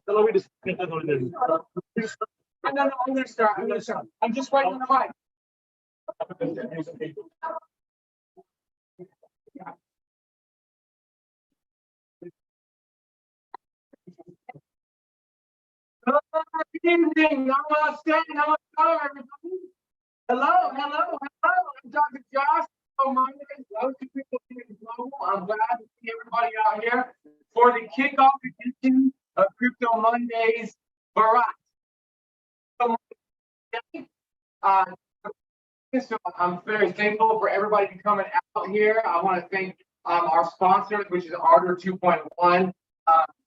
No, I'm gonna start. I'm just waiting on the mic. Good evening. Namaste. Namaskar, everybody. Hello. I'm Dr. Josh. I'm glad to see everybody out here for the kickoff edition of Crypto Mondays. Barat. So I'm very thankful for everybody coming out here. I want to thank our sponsors, which is Ardor 2.1,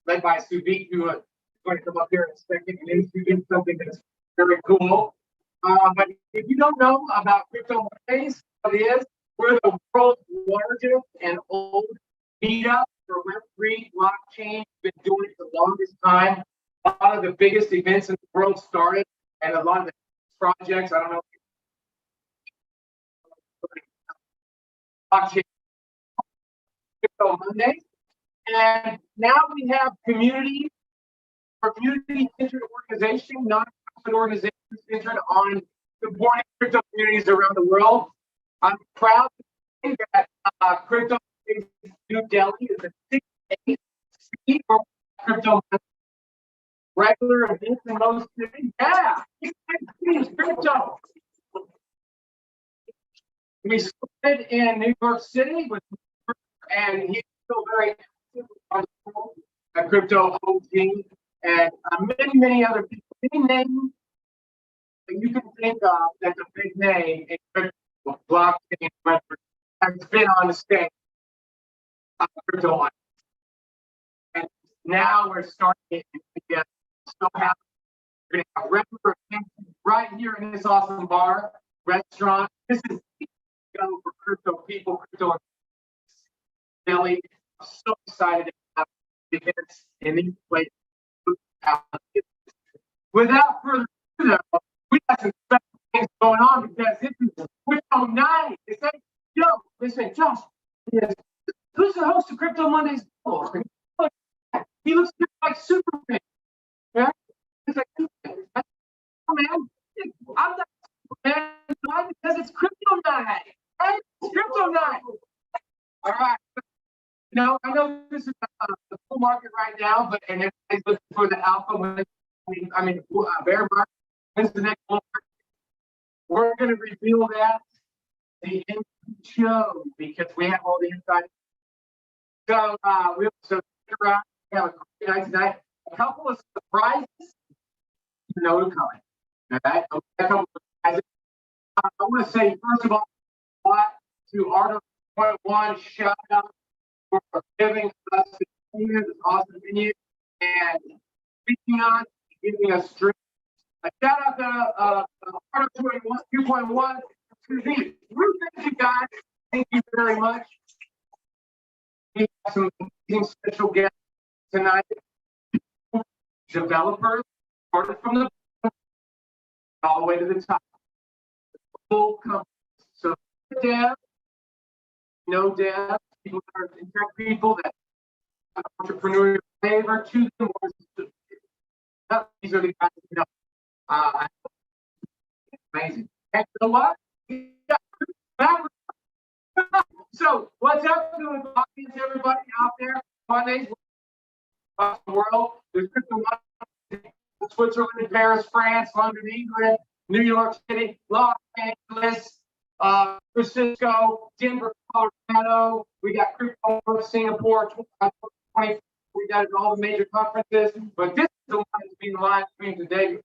led by Suvik, who is going to come up here in a second and introduce something that's very cool. But if you don't know about Crypto Mondays, what it is, we're the world's largest and oldest meetup for Web3 blockchain. We've been doing it the longest time. A lot of the biggest events in the world started, and a lot of the projects, I don't know. Blockchain Crypto Mondays. And now we have community-centered organization, non-profit organization centered on supporting crypto communities around the world. I'm proud to say that Crypto New Delhi is the 68th city for crypto regular events in most cities. Yeah, crypto. We started in New York City and he's still very active on the crypto whole team and many other people. Any name that you can think of that's a big name in crypto blockchain has been on the stage of crypto. And now we're starting it in India. So happy. We're going to have regular events right here in this awesome bar, restaurant. This is go for crypto people, crypto Delhi. I'm so excited to have events in these places. Without further ado, we got some special things going on because this is Crypto Night. They say, Josh, who's the host of Crypto Mondays? He looks like Superman. Yeah? He's like Superman. Oh, man, I'm not Superman. Why? Because it's Crypto Night. Right? It's Crypto Night. All right. I know this is the full market right now, but and everybody's looking for the alpha. Bear market. When's the next one? We're going to reveal that the end of the show because we have all the inside. So stick around. We have a great night tonight. A couple of surprises. You know to come. All right. A couple of surprises. I want to say first of all, to Ardor 2.1, shout out for giving us this awesome venue and speaking on, giving us streams. A shout out to Ardor 2.1. Excuse me. Thank you guys. Thank you very much. We have some special guests tonight. Developers started from the bottom all the way to the top. Full companies. So dev, no dev, people that are tech people that have entrepreneurial flavor to them. These are the guys that know. Amazing. And you know what? So what's up to the audience, everybody out there? Mondays, across the world. There's Crypto Mondays, Switzerland, Paris, France, London, England, New York City, Los Angeles, Francisco, Denver, Colorado. We got Crypto Singapore 2020. We got all the major conferences, but this is the one that's being live streamed today,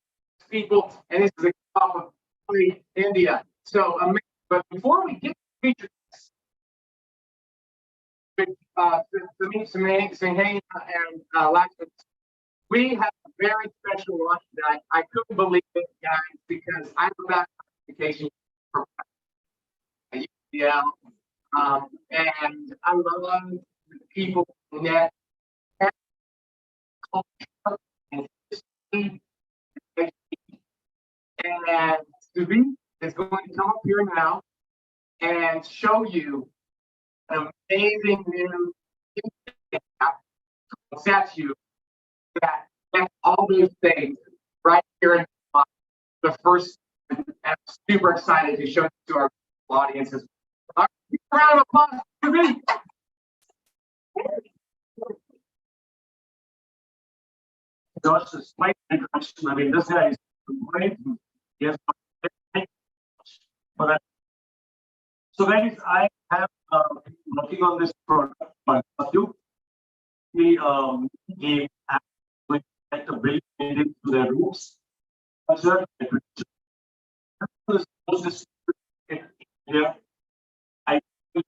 people, and this is a top of India. So amazing. But before we get to features, Singh and Laxman, we have a very special lunch tonight. I couldn't believe it, guys, because I'm about vacation for UCL, and I love the people that culture and history. And Subi is going to come up here now and show you an amazing new statue that all all those things right here in the first. And I'm super excited to show it to our audiences. All right, round of applause for me. Josh, a slight introduction. I mean, this guy is great. Yes, for that. So, guys, I have working on this product, but the game actually at the build into their roots. Yeah, I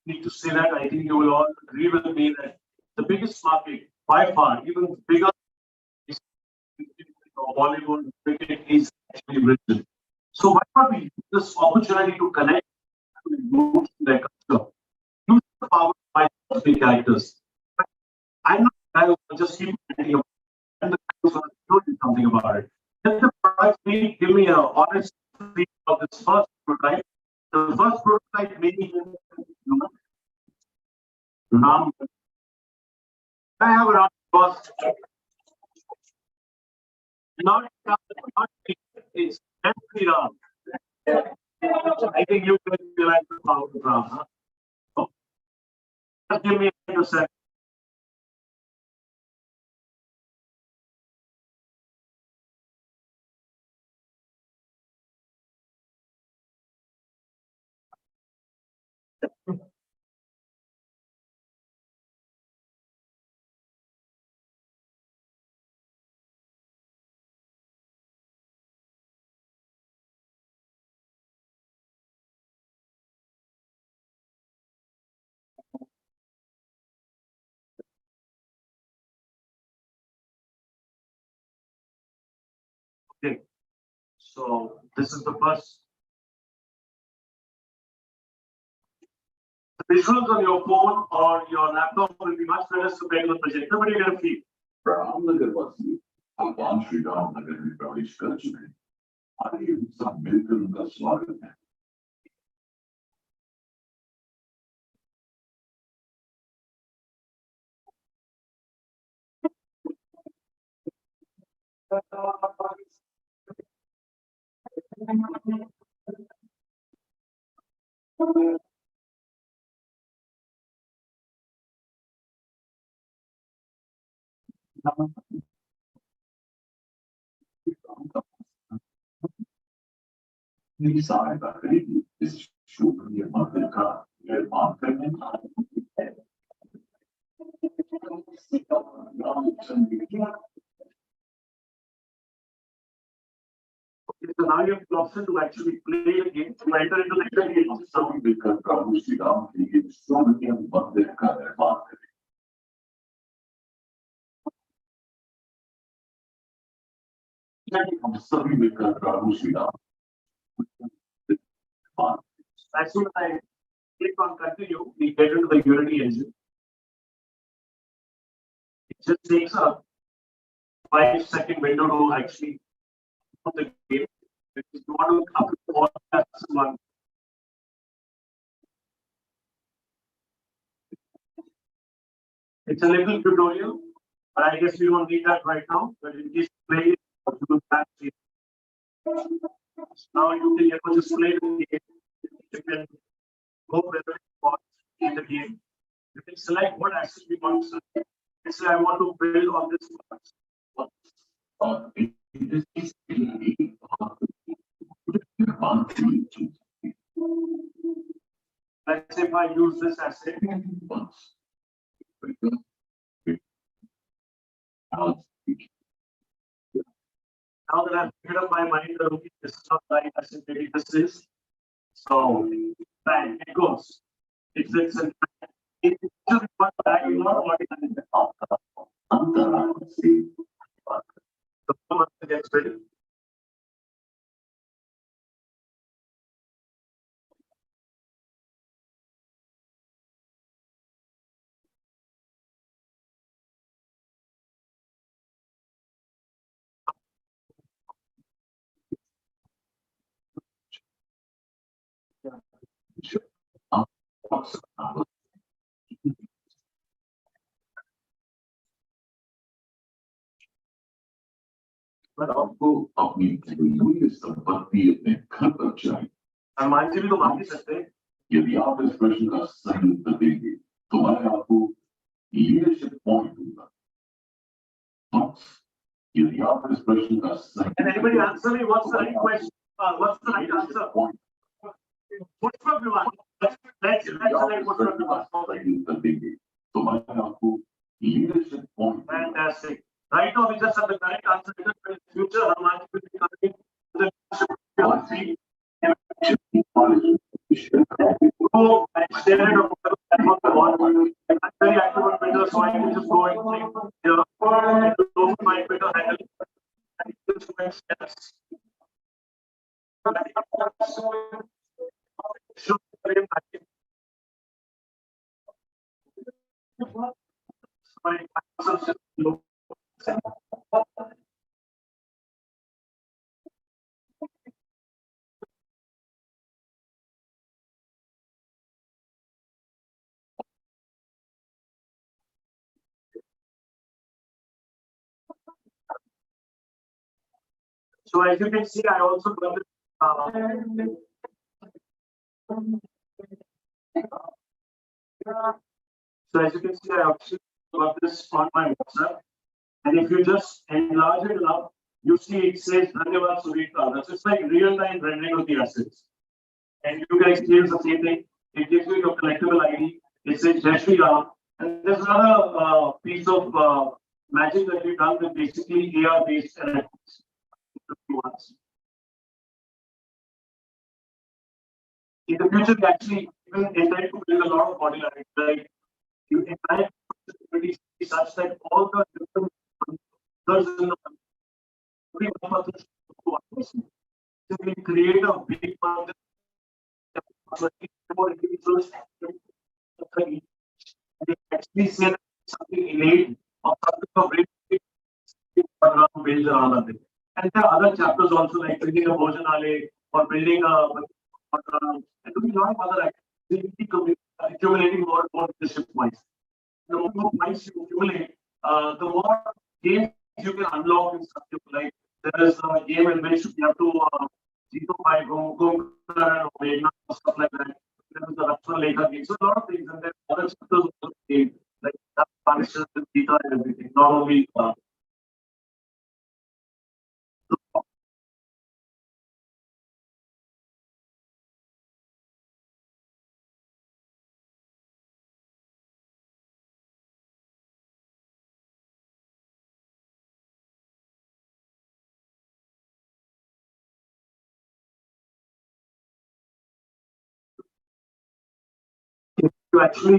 need to say that. I think you will all agree with me that the biggest market by far, even bigger, is Bollywood cricket is actually written. So why not we use this opportunity to connect with their culture? Use the power by the characters. I'm not the guy who just keep thinking about it, and the guy who's going to do something about it. Let the product give me an honest feedback of this first prototype. The first prototype maybe Ram. I have a first. Not it's actually Ram. I think you can realize the power of Ram. Huh? So, just give me a second. Okay. So this is the first. The visuals on your phone or your laptop will be much better compared to the projector, but you're going to feel. रामनगरवासी भगवान श्री राम नगर में प्रवेश कर चुके हैं। आइए सब मिलकर उनका स्वागत है। सहायता करेगी इस शुभ मंदिर का निर्माण करने में। So now you have the option to actually play the game, to enter into the game. सभी मिलकर प्रभु श्री राम के लिए शुभ मंदिर का निर्माण करें। हम सभी मिलकर प्रभु Shri Ram As soon as I click on continue, we get into the Unity engine. It just takes a 5-second window to actually put the game. If you want to upload all that's one. It's a little tutorial, but I guess we don't need that right now. But in case you play it, you will see. Now you can just play the game. You can go wherever you want in the game. You can select what asset you want to select. Let's say I want to build on this one. Let's say if I use this asset. Now that I've made up my mind that okay, this is not right, I said maybe this is. So bang, it goes. It's just one bag, you know what it is. The moment it gets ready. आपको अपनी पूरी संपत्ति अपने घर पर चाहिए। सम्मान से भी तो मांग सकते हैं। यदि आप इस प्रश्न का सही उत्तर देंगे तो मैं आपको लीडरशिप पॉइंट दूंगा। यदि आप इस प्रश्न का सही Can anybody answer me? What's the right question? What's the right answer? Pushpak विमान। Let's पुष्पक विमान। सही उत्तर देंगे तो मैं आपको leadership point. Fantastic. Right now, we just have the correct answer. In the future, Hanuman will be coming to the leadership. So, I shared it on the I'm very active on Twitter, so I can just go and click here. Go to my Twitter handle. And just go and share. So as you can see, I also got this. So as you can see, I actually got this on my WhatsApp. And if you just enlarge it enough, you see it says Dhanyavad Surita. That's just like real-time rendering of the assets. And you can experience the same thing. It gives you your collectible ID. It says Jai Shri Ram. And there's another piece of magic that we've done with basically AR-based NFTs. In the future, we actually even intend to build a lot of modularity. Like you intend to such that all the different users in the we create a big market for individuals and actually say something innate or something of really build around it. And there are other chapters also like building a Bhojanale or building a and doing a lot of other activities, accumulating more and more leadership points. The more points you accumulate, the more games you can unlock in such like there is a game in which you have to by go stuff like that. There is the Rashtra Lekha game. So a lot of things and then other chapters of the game like that punishes the data and everything. Not only if you actually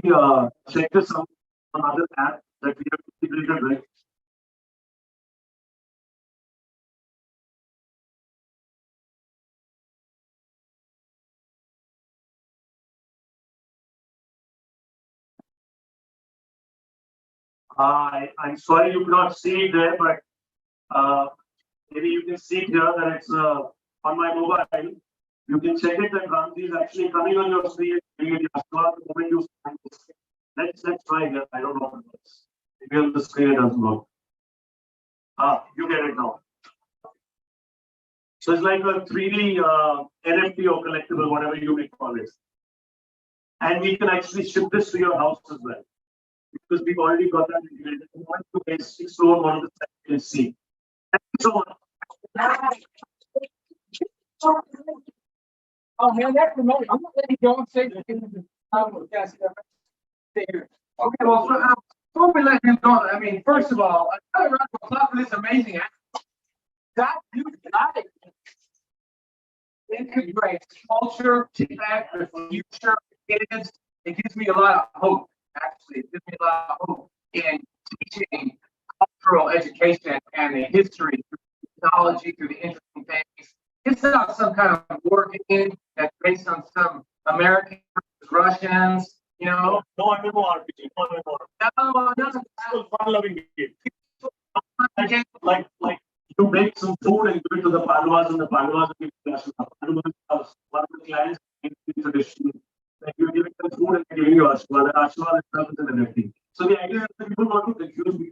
check this out on other app that we have integrated with. I'm sorry you cannot see it there, but maybe you can see here that it's on my mobile. You can check it that Ramji is actually coming on your screen. The moment you sign this. Let's try again. I don't know what it is. Maybe on the screen it doesn't work. You get it now. So it's like a 3D NFT or collectible, whatever you may call it. And we can actually ship this to your house as well. Because we've already got that integrated. We want to explore one of the sites you can see. Thank you so much. Oh man, that's remote. I'm not letting you go and say that. Okay, well, before we let him go, I mean, first of all, another round of applause for this amazing act. God, you got it. Integrates culture, impact, the future, kids. It gives me a lot of hope. Actually, it gives me a lot of hope in teaching cultural education and the history, technology, through the interesting things. It's not some kind of war game that's based on some American versus Russians, you know. No MMORPG, no MMORPG. No, It's a fun-loving game. like you make some food and give it to the Pandavas and the Pandavas give it to Ashwatthama. Pandavas one of the clans in tradition. Like you're giving them food and they're giving you Ashwatthama. Ashwatthama itself is an NFT. So the idea is that people want to confuse me.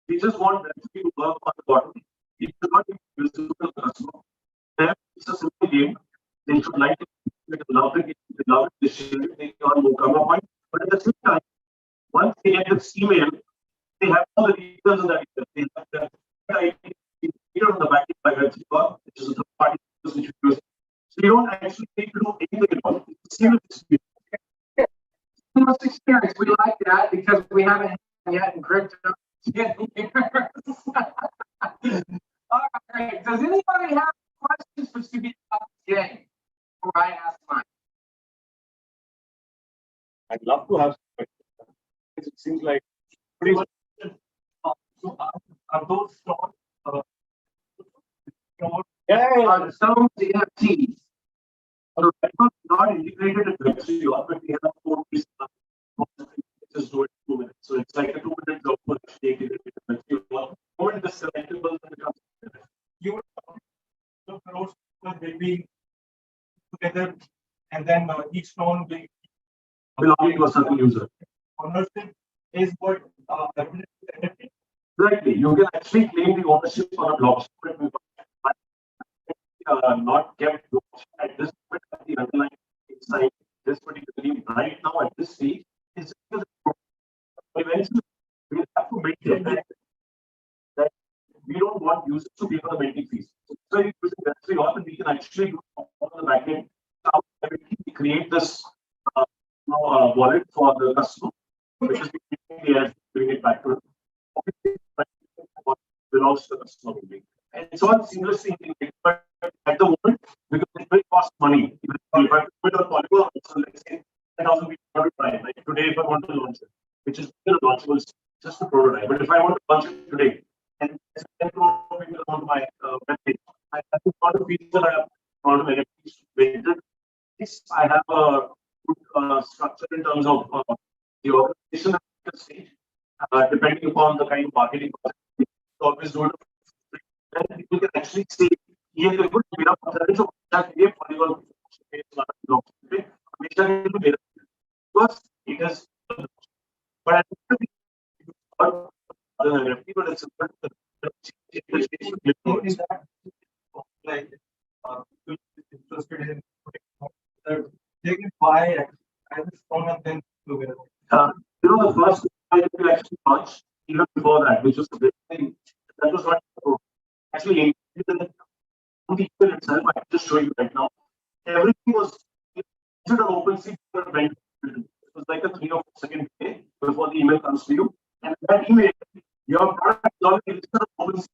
We just want them to work on on the bottom. It should not be visible to the customer. It's a simple game. They should like it, they love it, they love it, they share it, they all will come up point. But at the same time, once they get this email, they have all the details of that email. They have the ID on the back end by web, which is a third party which we use. So you don't actually need to do anything at all. It's a seamless experience. Seamless experience. We like that because we haven't had it yet in crypto. All right. Does anybody have questions for CB today before I ask mine? I'd love to have some questions. It seems like pretty much. So are those stocks? Are the stones the NFTs? Not integrated in Web3, but we have 4 pieces of just do it in 2 minutes. So it's like a 2-minute job for take it in Web3. Moment the selectables and the customers. You would close will be together, and then each stone will belonging to a certain user. Ownership is what Exactly. You can actually claim the ownership on a blockchain. Not kept at this point at the underlying inside this particular right now at this stage is eventually we have to maintain that we don't want users to pay for the maintain fees. So using Web3 auth, we can actually do on the back end how we create this wallet for the customer, which is we are bring it back to belongs to the customer. And it's all seamlessly integrated, but at the moment, because it will cost money. If I put a polymer, so let's say 10,000 people want to try. Like today, if I want to launch it, which is still launchable, just a prototype. But if I want to launch it today, and 10 crore people on my webpage, I have to want to feature I have want to make it. Yes, I have a good structure in terms of the organization at the stage, depending upon the kind of marketing. Always do it. And people can actually say, ये तो कुछ मेरा पता है जो ये polygon because it is but it's like interested in they can buy as a stone and then together. The first I actually launched even before that, which was the big thing. That was what actually the people itself. I'm just showing you right now. Everything was an open sea. It was like a 3 or 4 second delay before the email comes to you. And that email, your product is already listed on open sea.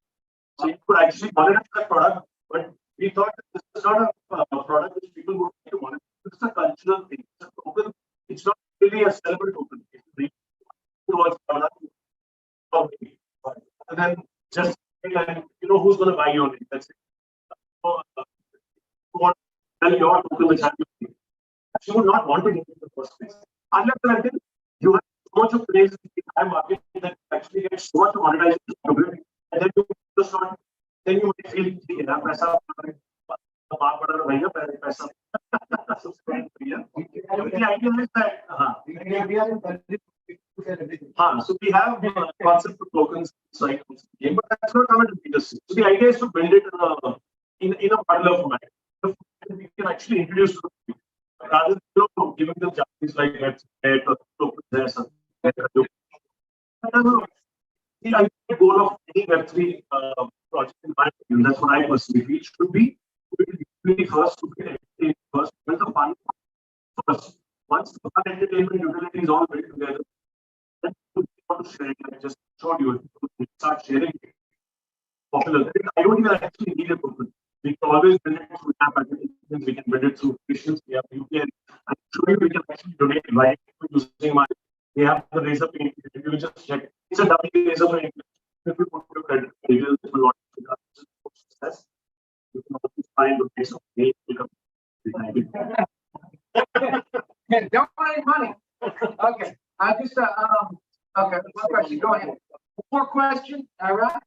So you could actually monetize that product. But we thought that this is not a product which people would like to monetize. It's a cultural thing. It's a token. It's not really a sellable token. It's really towards product. And then just who's going to buy your name. That's it. So, you want to sell your token which you would not want to do in the first place. Unless and until you have so much of praise in the entire market that you actually get so much monetization and then you just not, then you might feel the idea is that so we have the concept of tokens cycles game, but that's not how it is. So the idea is to build it in a modular format. We can actually introduce to the people rather than giving them charges like or tokens the ultimate goal of any Web3 project in my opinion, that's what I personally feel should be first to be first build the fun first. Once the fun entertainment utility is all built together, then you want to share it. I just showed you start sharing it. Popular. I don't even actually need a token. We can always build it through app applications, we can build it through applications, we have UPI. I'm sure we can actually donate right using my we have the razor paint. If you just check, it's a dummy razor paint. If you put your credit, it will not success. You can also find the place of paint. Don't find money. Okay. I just okay, one question. Go ahead. More question. All right.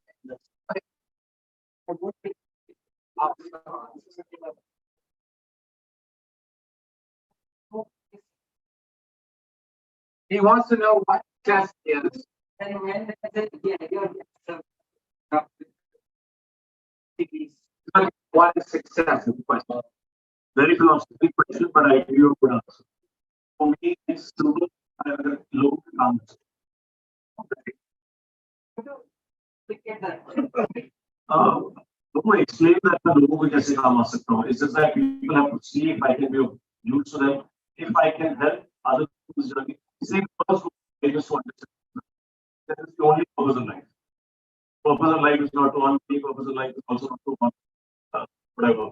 He wants to know what test is. What is success? Is the question. Very philosophical question, but I give you a good answer. For me, it's simple and low answer. don't explain that the लोगों को कैसे काम आ सकता हूँ. It's just that people have to see if I can be of use to them, if I can help other people's journey. Same purpose they just want to understand. That is the only purpose in life. Purpose of life is not to earn money. Purpose of life is also not to earn whatever.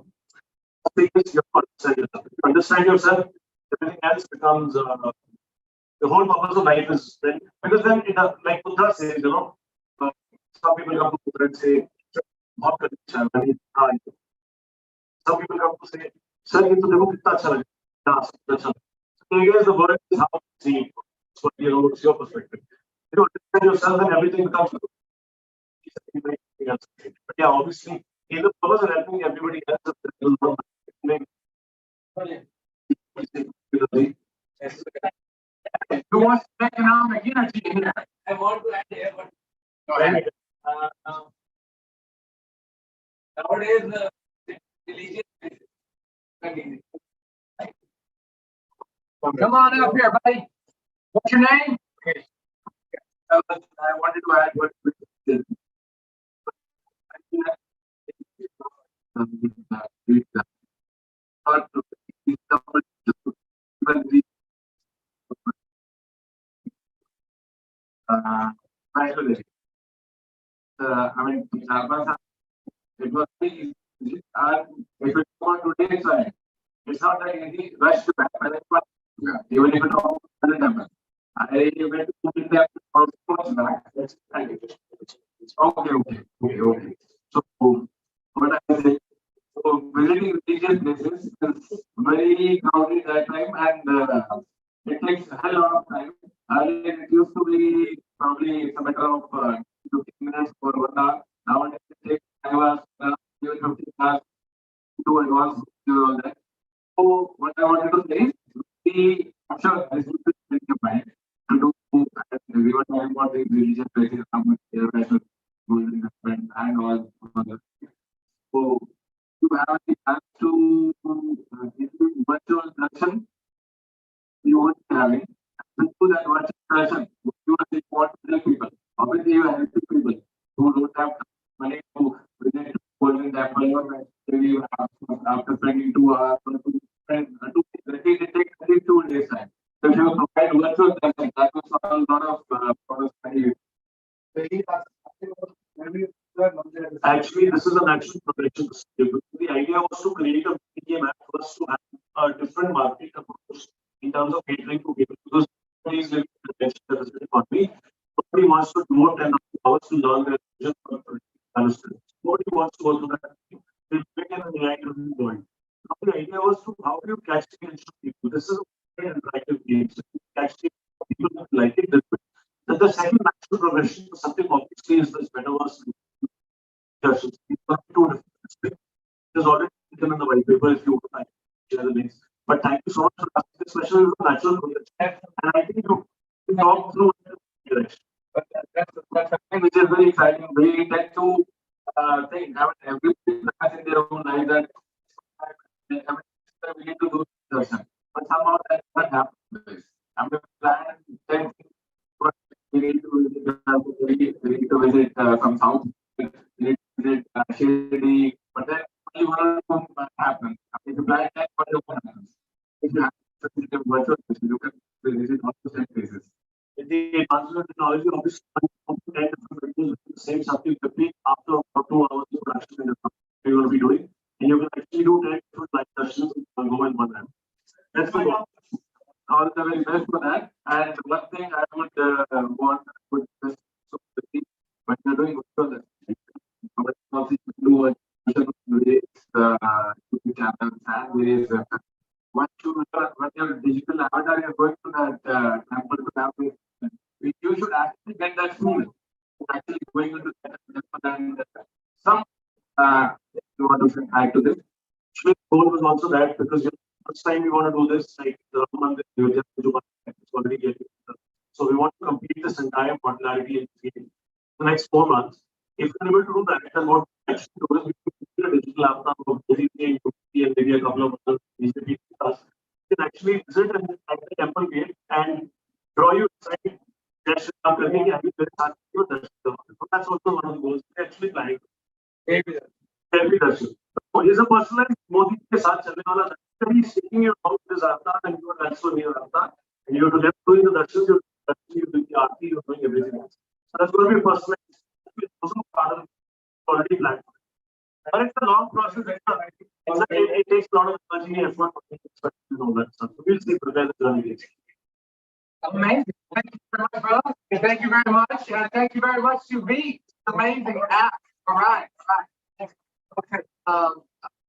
I think it's you understand yourself. If you understand yourself, everything else becomes the whole purpose of life is then because then it like Buddha says, you know, some people come to Buddha and say, बहुत अच्छा है. Some people come to say, sir, ये तो देखो कितना अच्छा लगा. अच्छा. So I guess the word is how you see it. So you know, it's your perspective. You understand yourself and everything becomes good. But yeah, obviously, in the purpose of helping everybody else, Who wants economic energy here? I want to add here, but Go ahead. nowadays, religion is Come on up here, buddy. What's your name? Okay. I wanted to add what we did. I mean, it was easy. If it's on today's side, it's not like any rush to happen. Even if it all doesn't happen. I went to put it there also back. Okay. So, what I say, so visiting religious places is very crowded that time and it takes a hell lot of time. Earlier it used to be probably it's a matter of 15 minutes or 1 hour. Nowadays it takes 5 hours, even 15 hours to advance all that. So what I wanted to say is, I'm sure this will be in your mind to do. We were talking about the religious places, how much there was golden husband and all that. So you have the chance to do virtual darshan. You want to have it. To do that virtual darshan, you want to help people. Obviously, you are helping people who don't have money to visit golden temple or maybe you have after spending 2 hours or it takes at least 2 days time. So if you provide virtual darshan, that will solve a lot of problems. Actually, this is a natural progression. The idea was to create a game app for us to have a different market approach in terms of catering to people because nobody is living in the best economy. Nobody wants to devote 10 hours to learn their religion. Nobody wants to go to that. We'll make an AI-driven world. Now the idea was to how do you catch the attention of people? This is a very interactive game. So you catch the people who like it. Then the second natural progression, something obviously is this metaverse. Yes, it's not two different things. It is already written in the white paper if you want to share the links. But thank you so much for asking this question. It's a natural progression. And I think you talk through direction. But that's something which is very exciting. We tend to think, everybody has in their own life that we need to do darshan. But somehow that doesn't happen. I'm going to plan 10 things. But we need to visit some south. We need to visit Shirdi. But then only one of them happens. If you plan 10, one of them happens. If you have a virtual places, you can visit all the same places. The advancement of technology obviously the same something quickly after about 2 hours of production you're going to be doing. And you can actually do 10 different live sessions and go in one time. That's the goal. All the very best for that. And one thing I would want to just when you're doing virtual do a various YouTube channels and various once your digital avatar is going to that temple to have this, you should actually get that feel. Actually going into that temple and some you want to add to this. The goal was also that because first time we want to do this, like the month it's already getting. So we want to complete this entire modularity in the next 4 months. If we're able to do that, then what we actually do is we create a digital avatar of actually planning. Maybe. Every darshan. So is a personalized Modi के साथ चलने वाला darshan. He's taking you along with his avatar and you are also near avatar. And you have to left doing the darshan, you're doing the aarti, you're doing everything else. So that's going to be personalized. It's also part of already planned. But it's a long process. It takes a lot of energy and effort and all that stuff. So we'll see where the journey is. Amazing. Thank you very much, brother. Thank you very much. And thank you very much to V. Amazing app. All right. All right. Okay. All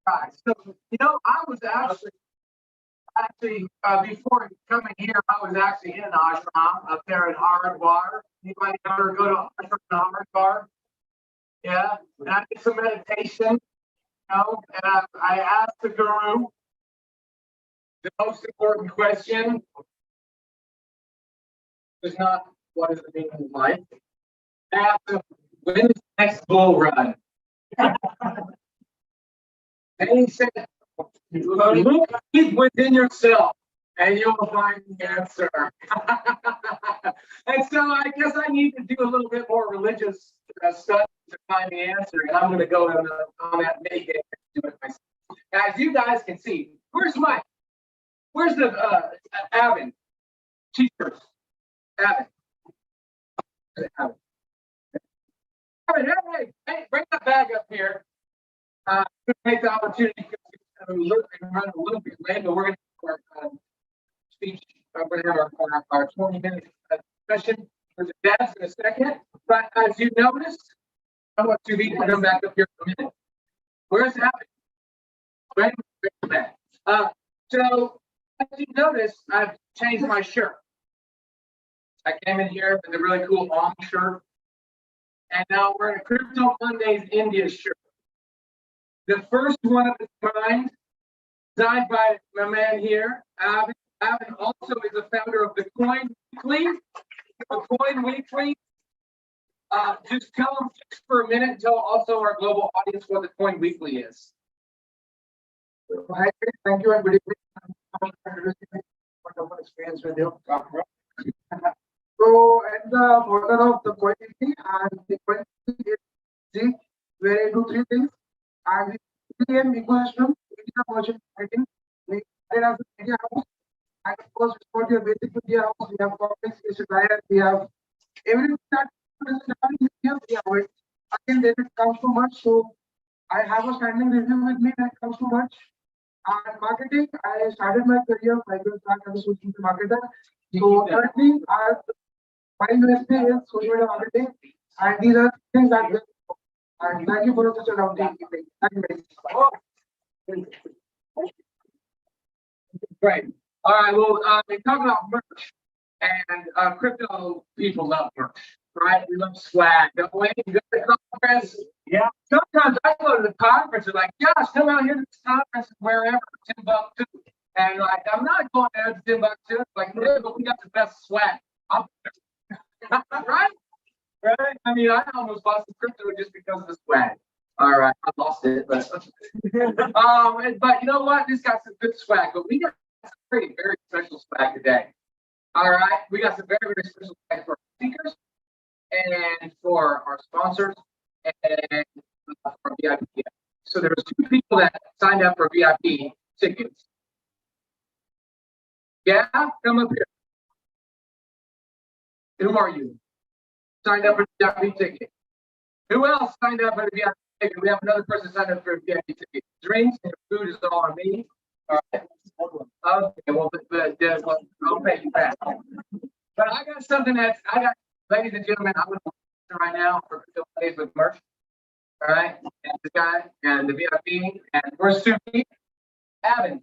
right. So, I was actually, before coming here, I was actually in an ashram up there in Haridwar. Anybody ever go to ashram in Haridwar? Yeah. And I did some meditation, and I asked the guru the most important question. Is not what is the meaning of life. Ask him, when is the next bull run? And he said, look deep within yourself and you'll find the answer. And so I guess I need to do a little bit more religious study to find the answer. And I'm going to go on that mitigate and do it myself. As you guys can see, where's Mike? Where's the Avon? T-shirts. Avon. Hey, bring that bag up here. Take the opportunity to look and run a little bit late, but we're going to have our speech. We're going to have our 20-minute discussion for the dads in a second. But as you noticed, I want to come back up here for a minute. Where's Avon? Right back. So as you notice, I've changed my shirt. I came in here with a really cool Om shirt. And now we're in a Crypto Mondays India shirt. The first one of its kind, designed by my man here. Avon also is the founder of the Coin Weekly. Just tell them just for a minute, tell also our global audience what the Coin Weekly is. Hi, thank you and good evening. Wonderful experience with you. So, at the founder of the Coin Weekly, and the Coin Weekly is where I do three things. And the EM ecosystem, media merchant marketing, we started as a media house. And of course, it's not your basic media house. We have comics, we have everything that is happening here. We have it. Again, then it comes to much. So, I have a standing review with me that comes to much. And marketing, I started my career, I will start as a social media marketer. So currently, my USP is social media marketing, and these are things that will. And thank you for such a lovely evening. Thank you. Great. All right. Well, we talk about merch, and crypto people love merch, right? We love swag. Don't we? You go to the conference. Yeah. Sometimes I go to the conference and like, Josh, come out here to this conference wherever, Timbuktu. And like, I'm not going there to Timbuktu. Like, yeah, but we got the best swag. Right? Right? I mean, I almost bought some crypto just because of the swag. All right, I lost it, but but you know what? This got some good swag. But we got some very special swag today. All right, we got some very special swag for our speakers and for our sponsors and for VIP. So there was 2 people that signed up for VIP tickets. Yeah, come up here. Who are you? Signed up for the VIP ticket. Who else signed up for the VIP ticket? We have another person signed up for a VIP ticket. Drinks and food is all on me. All right. Okay, well, I'll pay you back. But I got something ladies and gentlemen, I'm going to right now for Crypto Mondays with merch. All right, and the guy and the VIP and where's Suki? Avon,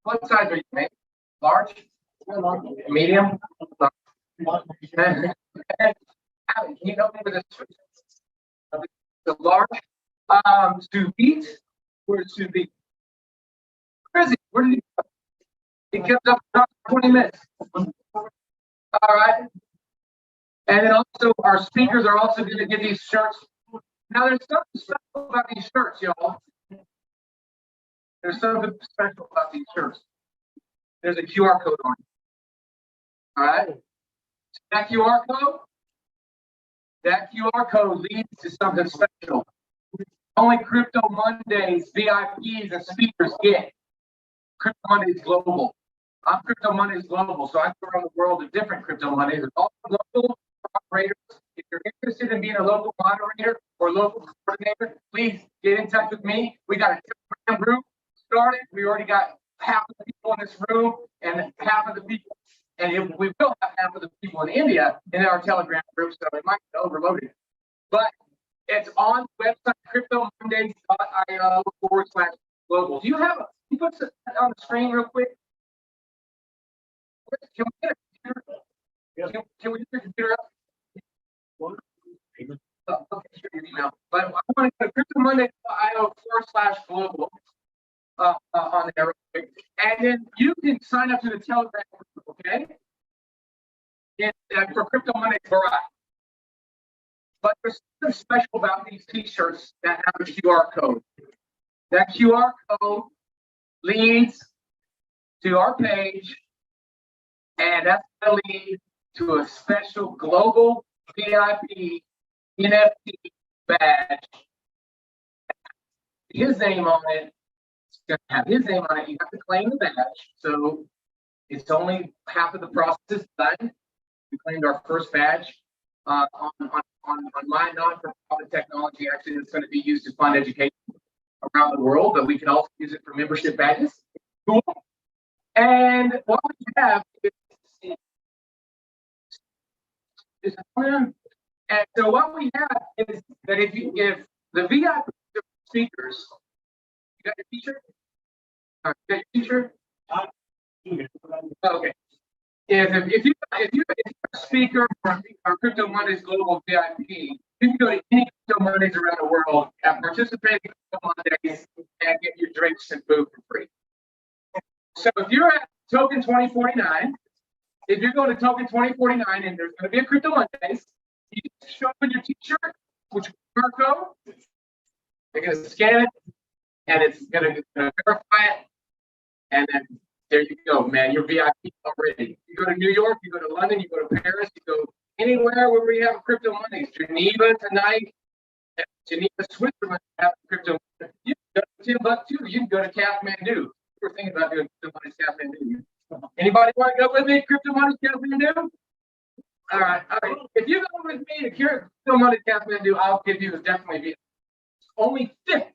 what size are you, mate? Large? Medium? Large. Avon, can you help me with this? The large. Sous vide. Where's sous vide? Where is he? Where did he go? He kept up for 20 minutes. All right. And then also our speakers are also going to get these shirts. Now there's something special about these shirts, y'all. There's something special about these shirts. There's a QR code on it. All right. That QR code, That QR code leads to something special. Only Crypto Mondays, VIPs, and speakers get. Crypto Mondays Global. I'm Crypto Mondays Global, so I go around the world to different Crypto Mondays. All local operators. If you're interested in being a local moderator or local coordinator, please get in touch with me. We got a Telegram group started. We already got half of the people in this room and half of the people, and we will have half of the people in India in our Telegram group, so it might get overloaded. But it's on the website cryptomondays.io/global. Do you have a, can you put it on the screen real quick? Can we get a computer? Can we get your computer up? Okay, sure, your email. But I want to go to cryptomondays.io/global on there real quick. And then you can sign up to the Telegram group, okay? For Crypto Mondays Variety. But there's something special about these t-shirts that have a QR code. That QR code leads to our page, and that's going to lead to a special global VIP NFT badge. His name on it. It's going to have his name on it. You have to claim the badge. So it's only half of the process is done. We claimed our first badge on my non-for-profit technology. Actually, it's going to be used to fund education around the world, but we can also use it for membership badges. Cool. And what we have is and so what we have is that if the VIP speakers, you got your t-shirt? You got your t-shirt? Okay. If you're a speaker or Crypto Mondays Global VIP, you can go to any Crypto Mondays around the world and participate in Crypto Mondays and get your drinks and food for free. So if you're at Token 2049, if you're going to Token 2049 and there's going to be a Crypto Mondays, you just show up with your t-shirt, which is QR code. They're going to scan it and it's going to verify it. And then there you go, man. You're VIP already. You go to New York, you go to London, you go to Paris, you go anywhere where we have Crypto Mondays. Geneva tonight, Geneva, Switzerland have Crypto Mondays. You can go to Timbuktu, you can go to Kathmandu. We're thinking about doing Crypto Mondays Kathmandu. Anybody want to go with me, Crypto Mondays Kathmandu? All right. If you go with me to Crypto Mondays Kathmandu, I'll give you definitely be only 50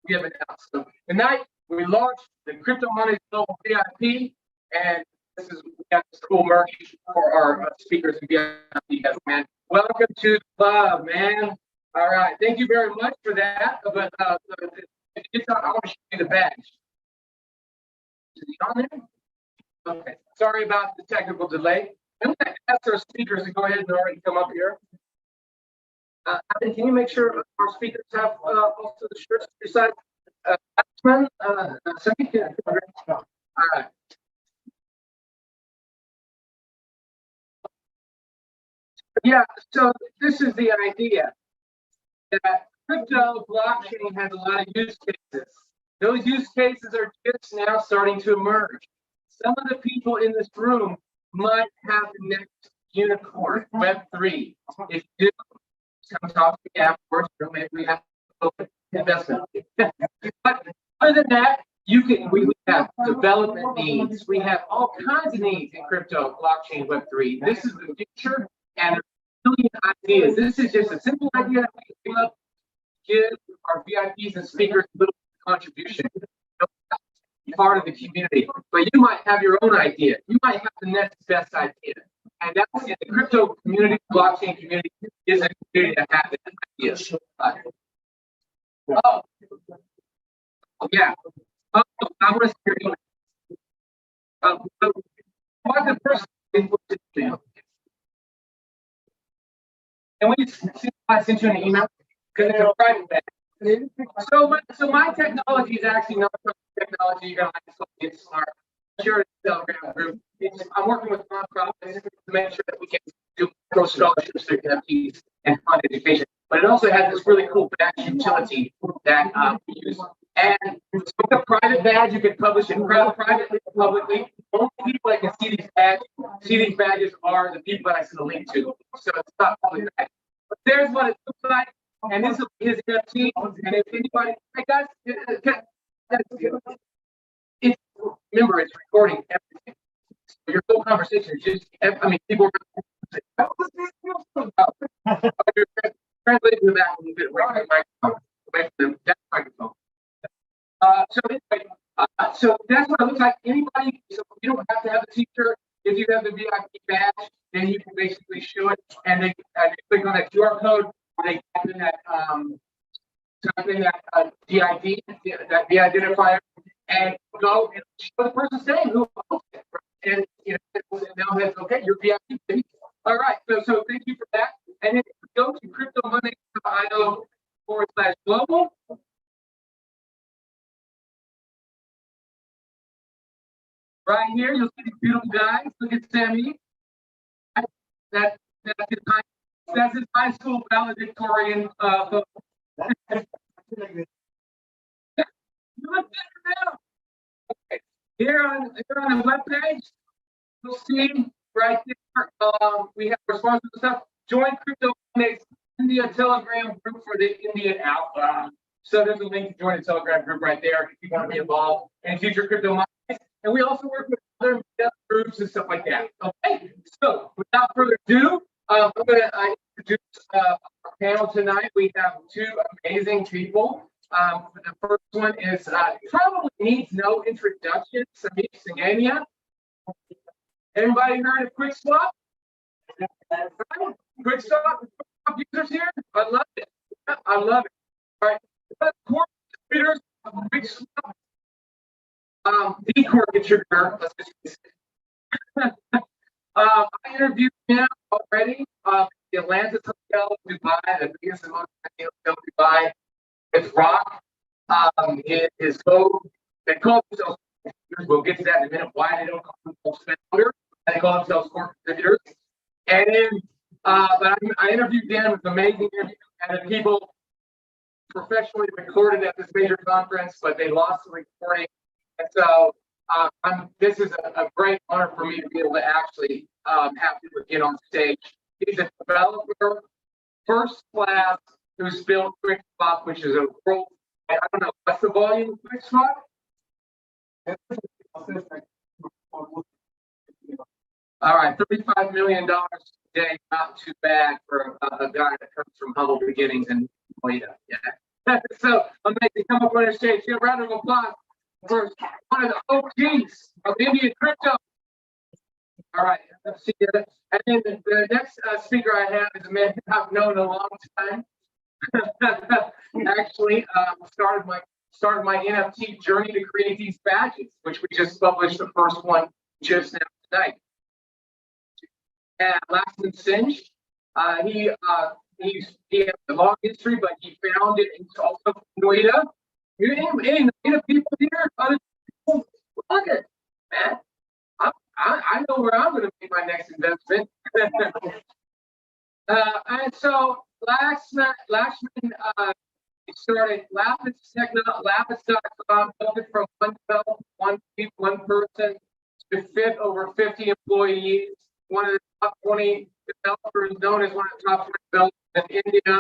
we have announced. So tonight we launched the Crypto Mondays Global VIP, and we got this cool merch for our speakers and VIP guys, man. Welcome to the club, man. All right, thank you very much for that. But if you get on, I want to show you the badge. Is he on there? Okay. Sorry about the technical delay. I'm going to ask our speakers to go ahead and already come up here. Can you make sure our speakers have also the shirts beside? All right. Yeah, so this is the idea that crypto blockchain has a lot of use cases. Those use cases are just now starting to emerge. Some of the people in this room might have the next unicorn, Web3. If you do, come talk to me afterwards. Maybe we have investment. But other than that, we have development needs. We have all kinds of needs in crypto, blockchain, Web3. This is the future, and there's a million ideas. This is just a simple idea that we came up, give our VIPs and speakers a little contribution. Part of the community, but you might have your own idea. You might have the next best idea, and that's in the crypto community, blockchain community is a community that has ideas. Yeah. I want to hear you. What the person can we see if I sent you an email? Because it's a private bag. So my technology is actually not technology. You're gonna have to get smart. Sure, Telegram group. I'm working with nonprofits to make sure that we can do pro scholarships through NFTs and fund education. But it also has this really cool badge utility that we use. And with a private badge, you can publish it privately, publicly. The only people that can see these badges are the people that I send a link to. So it's not public badge. But there's what it looks like, and this is his NFT. And if anybody, hey guys, it's, remember it's recording everything. So your whole conversation is just, I mean, people are going to say, what was this about? Translate to that a little bit away from the microphone, away from that microphone. So anyway, so that's what it looks like. Anybody, so you don't have to have a t-shirt. If you have the VIP badge, then you can basically show it, and they click on that QR code, or they type in that DID, that the identifier, and go and show the person's name who owns it, and you know now that's okay. You're VIP. All right, so thank you for that. And then go to CryptoMondays.io/global. Right here, you'll see these beautiful guys. Look at Sammy. That's his high school valedictorian photo. You look better now. Okay. Here on the webpage, you'll see right there. We have responsible stuff. Join Crypto Mondays India Telegram group for the Indian outbound. So there's a link to join the Telegram group right there if you want to be involved in future Crypto Mondays. And we also work with other groups and stuff like that. Okay, so without further ado, I'm going to introduce our panel tonight. We have two amazing people. The first one is probably needs no introduction, Samir Singhania. Everybody heard of Quick Swap? Quick Swap users here? I love it. I love it. All right. Core contributors of Quick Swap. The core contributor. Let's just I interviewed him already. The Atlantis Hotel in Dubai, the biggest and most hotel in Dubai. It's Rock. His they call themselves contributors. We'll get to that in a minute. Why they don't call themselves founders? They call themselves core contributors. And then, but I interviewed them with amazing interview, and the people professionally recorded at this major conference, but they lost the recording. And so this is a great honor for me to be able to actually have him again on stage. He's a developer, first class, who's built Quick Swap, which is a world, I don't know, what's the volume of Quick Swap? All right, $35 million a day, not too bad for a guy that comes from humble beginnings in Moida. Yeah. So amazing. Come up on the stage. Give a round of applause for one of the OGs of Indian crypto. All right, let's see. And then the next speaker I have is a man I've known a long time. Actually, started my NFT journey to create these badges, which we just published the first one just now tonight. And Laxman Singe, he has a long history, but he founded and also Noida. Any Noida people here? Other people? Look at man. I know where I'm going to make my next investment. And so Laxman started Lapis.com, built it from one developer, one person to fit over 50 employees. One of the top 20 developers, known as one of the top 20 developers in India,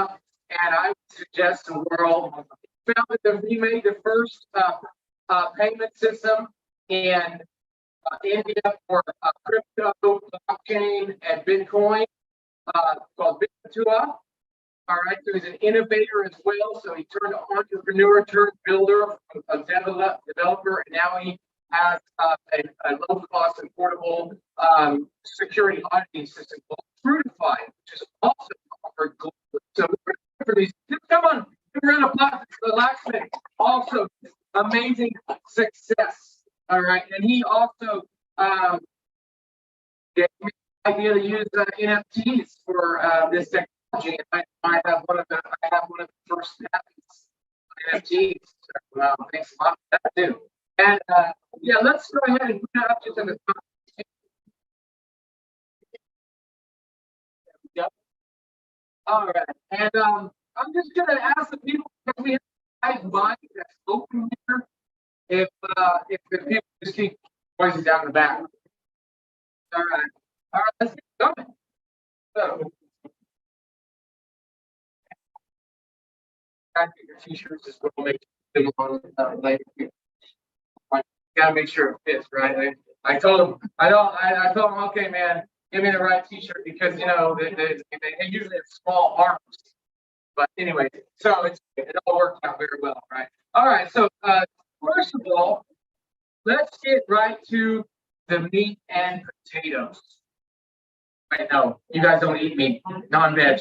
and I would suggest the world. He made the first payment system in India for crypto, blockchain, and Bitcoin, called Bitua. All right, so he's an innovator as well. So he turned entrepreneur, turned builder, a developer, and now he has a low-cost and portable security auditing system called Fruitify, which is also offered globally. So for these, come on, give a round of applause for Laxman. Also, amazing success. All right, and he also gave me the idea to use NFTs for this technology. And I have one of the first patents on NFTs. So, thanks a lot for that too. And yeah, let's go ahead and put it up just in the top. Yep. All right, and I'm just going to ask the people, because we have 5 mics that's open here, if the people just keep voices down in the back. All right, let's get going. So, Gotta get your t-shirts as well, make them on, later. I gotta make sure it fits, right? I told him, I told him, okay, man, give me the right t-shirt because, they usually have small arms. But anyway, so it all worked out very well, right? All right, so, first of all, let's get right to the meat and potatoes. I know, you guys don't eat meat, non-veg.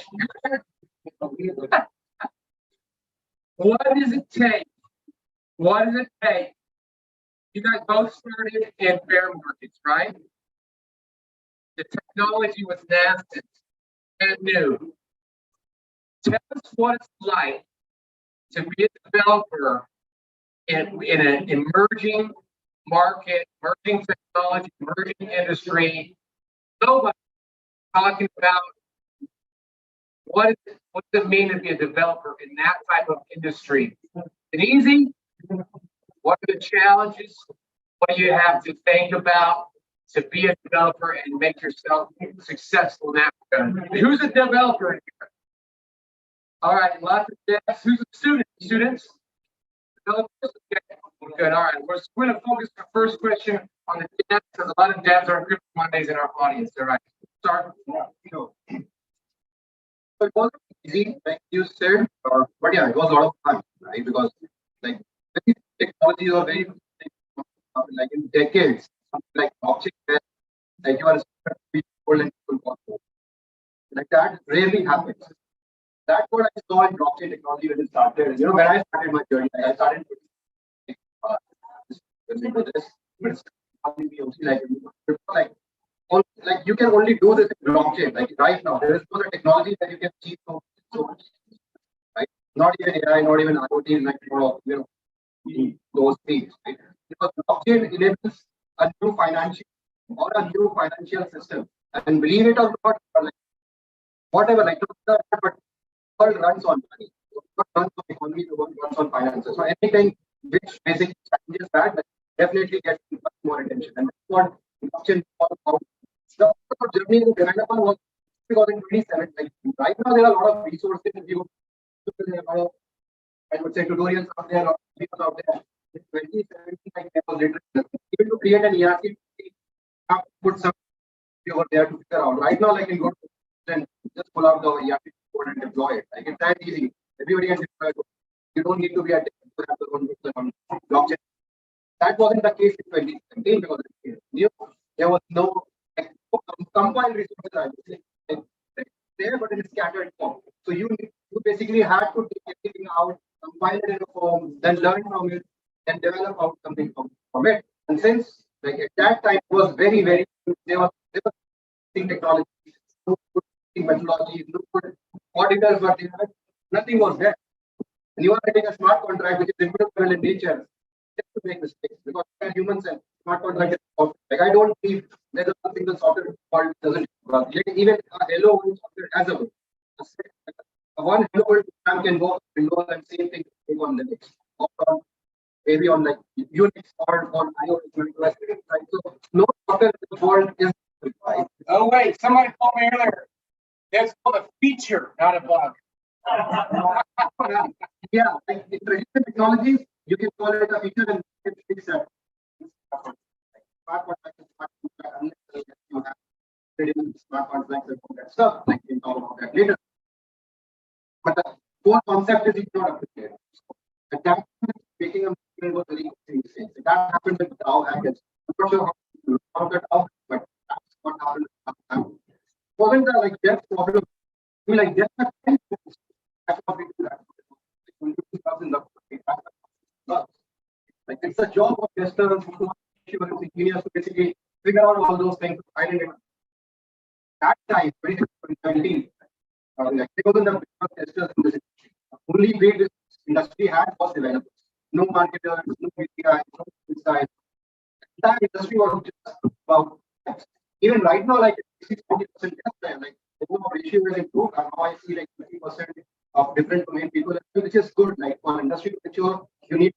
What does it take? What does it take? You guys both started in bear markets, right? The technology was nascent and new. Tell us what it's like to be a developer in an emerging market, emerging technology, emerging industry. Nobody talking about what does it mean to be a developer in that type of industry? Is it easy? What are the challenges? What do you have to think about to be a developer and make yourself successful in Africa? Who's a developer in here? All right, lots of devs. Who's a student? Students? Developers? Okay. Good. All right. We're going to focus our first question on the devs because a lot of devs are Crypto Mondays in our audience. All right. Start. So it wasn't easy, like you said, but yeah, it was a lot of fun, right? Because like technologies are very like in decades, something like blockchain, where like you are people and people like that rarely happens. That's what I saw in blockchain technology when it started. When I started my journey, like I started with this, but it's like you can only do this in blockchain. Like right now, there is no other technology that you can achieve so much, right? Not even AI, not even IoT, like those things, right? Because blockchain enables a new financial system, and believe it or not, like whatever, like but world runs on money. What runs on economy, the world runs on finances. So anything which basically challenges that, like, definitely gets much more attention. And that's what blockchain is all about. The journey in developer was because in 2017, like right now there are a lot of resources. If you there are a lot of, I would say, tutorials out there, a lot of videos out there. In 2017, like there was literally even to create an ERP, you have to put some over there to figure out. Right now, like in go and just pull out the ERP code and deploy it. Like it's that easy. Everybody can deploy it. You don't need to be a tech to have the own blockchain. That wasn't the case in 2017 because there was no compiled resources, I would say. Like, there, but in a scattered form. So you basically had to take everything out, compile it in a form, then learn from it, then develop out something from it. And since like at that time it was very, very there was technology, no good methodology, no good auditors were there, nothing was there. And you are writing a smart contract which is immutable in nature, just to make mistakes because we are humans and smart contract is perfect. Like I don't believe there's a single software called doesn't work. Like even a hello world software has a one hello world program can go on Windows and same thing can go on Linux or on maybe on like Unix or on iOS. Right? So no software in the world is right. Oh, wait, somebody told me earlier. That's called a feature, not a bug. Yeah, like in traditional technologies, you can call it a feature and you can fix that. Smart contracts, unless you have traditional smart contracts and all that stuff, like we can talk about that later. But the core concept is you cannot appreciate. At that time, making a machine was very interesting. That happened with DAO hackers. I'm not sure how that DAO, but that's what happened. Wasn't the like death problem? I mean, like death. That's what we do that. Like it's a job of testers, engineers to basically figure out all those things. That time, 2017, like there wasn't the testers in this industry. The only way this industry had was developers. No marketers, no media, no design. That industry was just about even right now, like 60-70% test time, like the ratio is improved. And now I see like 50% of different domain people, which is good. Like for industry to mature, you need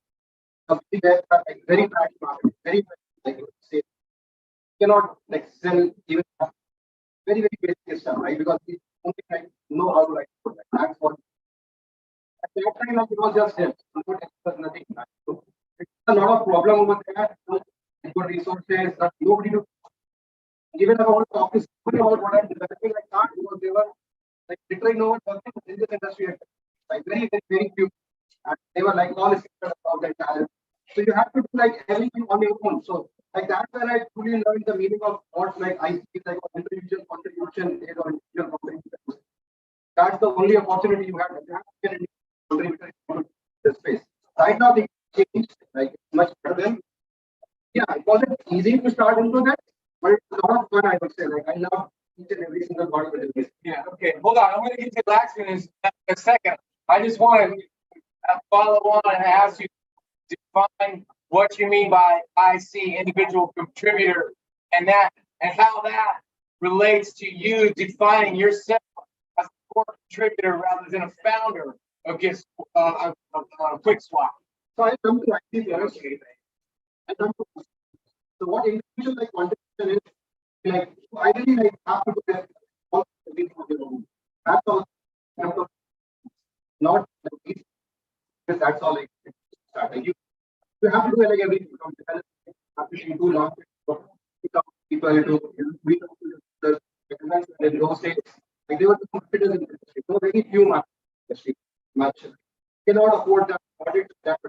a very bad market, very like say you cannot like sell even very basic stuff, right? Because we only like know how to write code. That's what that time, like, it was just him. Nothing. So it's a lot of problem over there. Good resources, nobody to even about office, about what I'm developing, I can't because they were like literally no one working in this industry. Like very few. And they were like all secret about their talent. So you have to do like everything on your own. So like that's where I truly learned the meaning of what like I see like individual contribution is or individual contribution. That's the only opportunity you have. You have to get an contributor in this space. Right now things changed like much better than yeah, it wasn't easy to start into that, but it's a lot of fun, I would say. Like I love each and every single part of it. Yeah, okay, hold on, I'm gonna get to Laxman in a second. I just want to follow on and ask you to define what you mean by IC, individual contributor, and how that relates to you defining yourself as a core contributor rather than a founder of Quick Swap. So I come to IC first. I come to so what individual like contribution is like I really like have to do all everything on your own. That's all not like that's all like start. Like you have to do like everything from development to launch people to we the in those days. Like they were the competitors in the industry. So very few market industry much cannot afford that audit that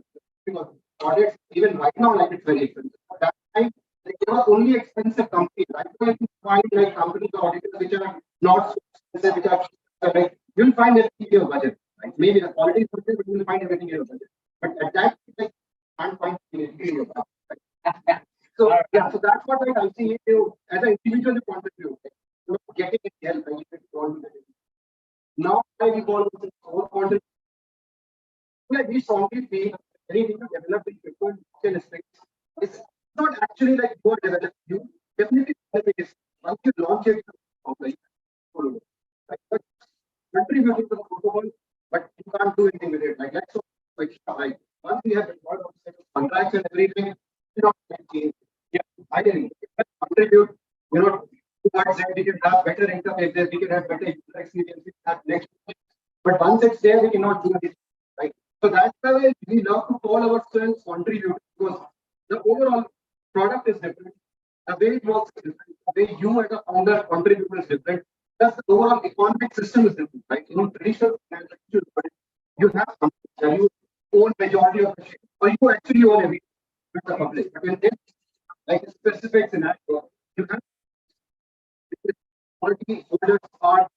because audits even right now like it's very expensive. That time like, they were only expensive companies. Right now you find like companies or auditors which are not so expensive, which are like you'll find everything in your budget. Right? Maybe the quality is good, but you'll find everything in your budget. But at that like can't find anything in your budget. Right? So yeah, so that's what like I see you as an individual you contribute. Like, you know, getting it help and you can control it. Now I evolve with our contribution. Like we strongly feel anything to develop in crypto space is not actually like you are developing. You definitely develop it. Once you launch it, like, contributing to the protocol, but you can't do anything with it. Like let's like once we have contracts and everything, you know, change. Yeah, I think contribute, you know, towards that we can have better interfaces, we can have better user experiences at next. But once it's there, we cannot do it. Right. So that's why we love to call ourselves contributors because the overall product is different. The way it works is different. The way you as a founder contribute is different. Plus the overall economic system is different. Right. In traditional financial institutions, you have something that you own majority of the share, or you actually own everything with the public. But in this, like a specific scenario, you have multi holders are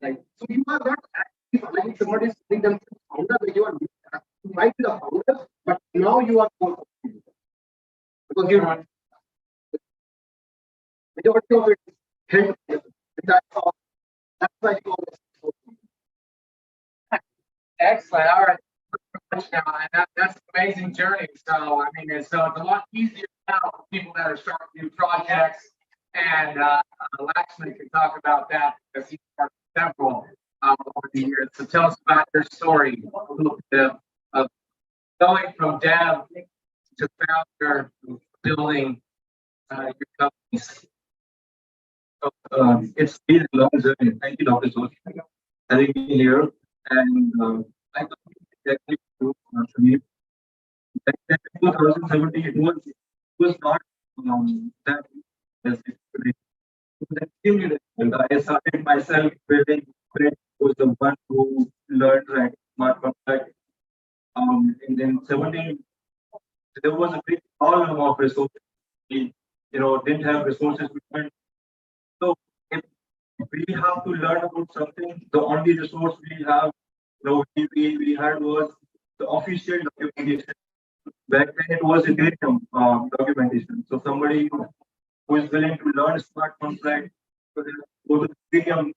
like so you are not actually like somebody is saying themselves founder, like you are you might be the founder, but now you are more because you are majority of it is held. That's all. That's why you always Excellent. All right. Now, and that's an amazing journey. So, I mean, it's a lot easier now for people that are starting new projects. And Laxman can talk about that because he's part of several over the years. So, tell us about your story, a little bit of going from dev to founder, building your companies. It's been a long journey. Thank you, Dr. Joshi, for having me here. And I exactly to me. Back then in 2017, it was not that as it today. It was extremely difficult. I started myself building. Was the one who learned right smart contract. And then 17, there was a big problem of resources. We, didn't have resources. So if we have to learn about something, the only resource we have, we had was the official documentation. Back then it was Ethereum documentation. So somebody who is willing to learn smart contract, so they go to Ethereum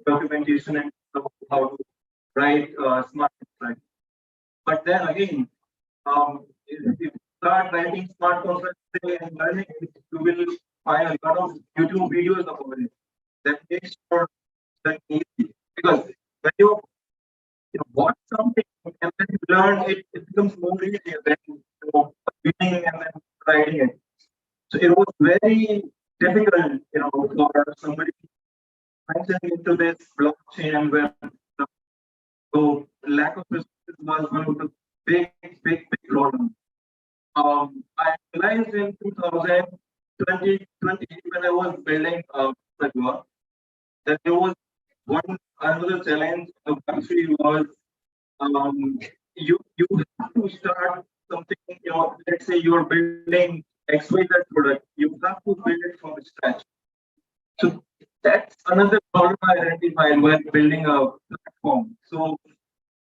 documentation and know how to write smart contract. But then again, if you start writing smart contracts today and learning, you will find a lot of YouTube videos about it. That makes sure that easy because when you watch something and then you learn it, it becomes more easy than reading and then writing it. So it was very difficult, for somebody venturing into this blockchain where So lack of resources was one of the big problems. I realized in 2020 when I was building Fedora, that there was another challenge of country was you have to start something, let's say you're building XYZ product, you have to build it from scratch. So that's another problem I identified when building a platform. So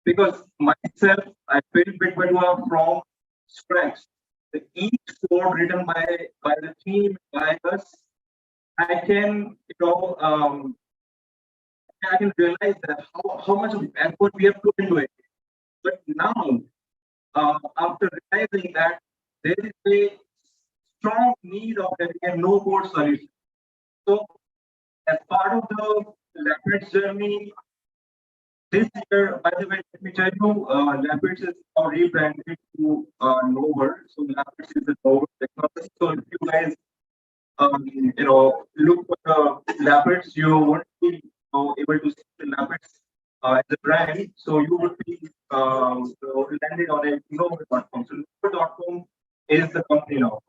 because myself, I built Bitbadua from scratch. Each code written by the team, by us, I can, I can realize that how much of effort we have put into it. But now, after realizing that there is a strong need of having a no-code solution. So, as part of the Leopard's journey, this year, by the way, let me tell you, Leopards is now rebranded to Nover. So Leopards is the Nover technology. So if you guys, look for the Leopards, you won't be able to see the Leopards as a brand. So you would be landed on a Nover.com. So Nover.com is the company now.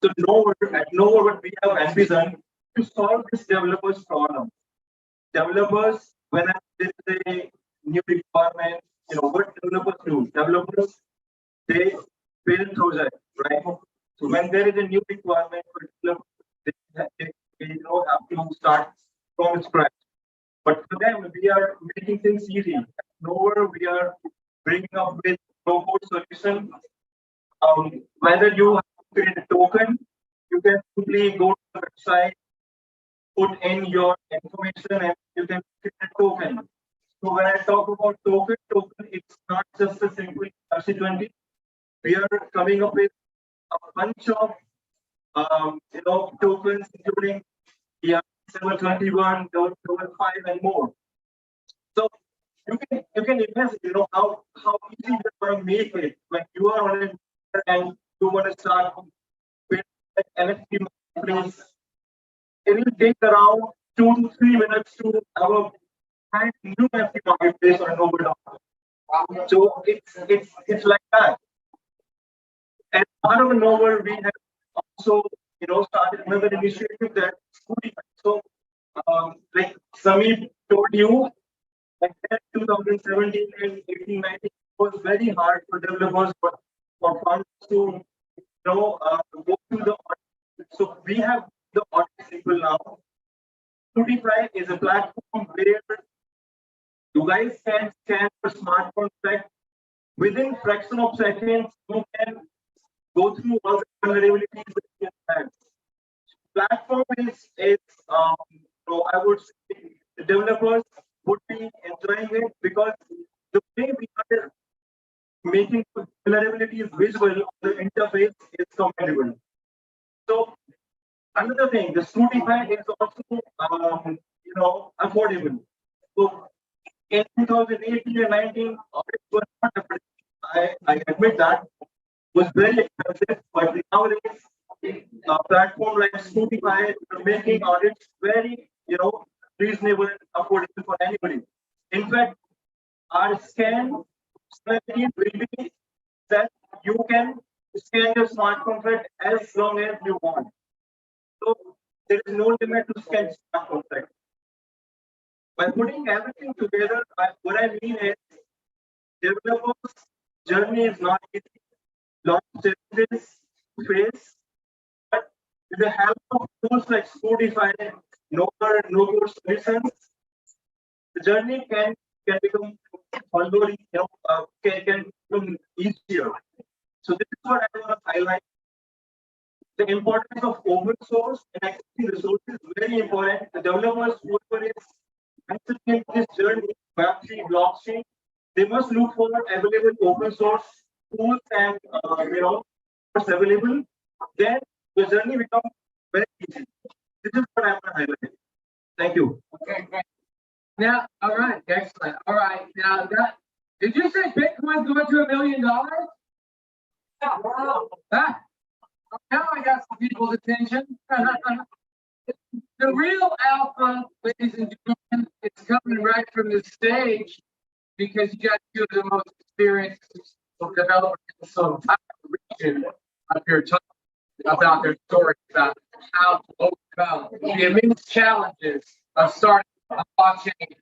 So Nover, at Nover, what we have envisioned to solve this developers problem. Developers, when there is a new requirement, what developers do? Developers, they build projects, right? So when there is a new requirement for developers, they have to start from scratch. But for them, we are making things easy. Nowhere we are bringing up with no-code solution. Whether you have to create a token, you can simply go to the website, put in your information, and you can create a token. So when I talk about token, it's not just a simple RC20. We are coming up with a bunch of tokens, including the 721, 5, and more. So you can imagine, how easy we're going to make it when you are on it and you want to start with NFT marketplace. It will take around 2 to 3 minutes to have a brand new NFT marketplace on Nover.com. So it's like that. And part of Nover, we have also started another initiative that so like Samir told you, like 2017 and 18, 19 was very hard for developers for founders to go through the audit. So we have the audit simple now. Spotify is a platform where you guys can scan your smart contract within fraction of seconds. You can go through all the vulnerabilities that you have. Platform is I would say the developers would be enjoying it because the way we are making vulnerabilities visible on the interface is commendable. So another thing, the Spotify is also affordable. So in 2018 and 19, audits were not affordable. I admit that was very expensive, but nowadays a platform like Spotify are making audits very reasonable and affordable for anybody. In fact, our scan strategy will be that you can scan your smart contract as long as you want. So there is no limit to scan smart contract. By putting everything together, what I mean is developers' journey is not easy. Lot of challenges to face, but with the help of tools like Spotify, no-code solutions, the journey can become can become easier. So this is what I want to highlight. The importance of open source and accessing resources is very important. The developers, whoever is considering this journey, Web3, blockchain, they must look for available open source tools and what's available. Then the journey becomes very easy. This is what I want to highlight. Thank you. Okay, great. Now, all right, excellent. All right, now did you say Bitcoin's going to $1 million? Yeah. Wow. Now I got some people's attention. The real alpha, ladies and gentlemen, is coming right from the stage. because you got two of the most experienced developers in the entire region up here talking about their stories about how to overcome the immense challenges of starting a blockchain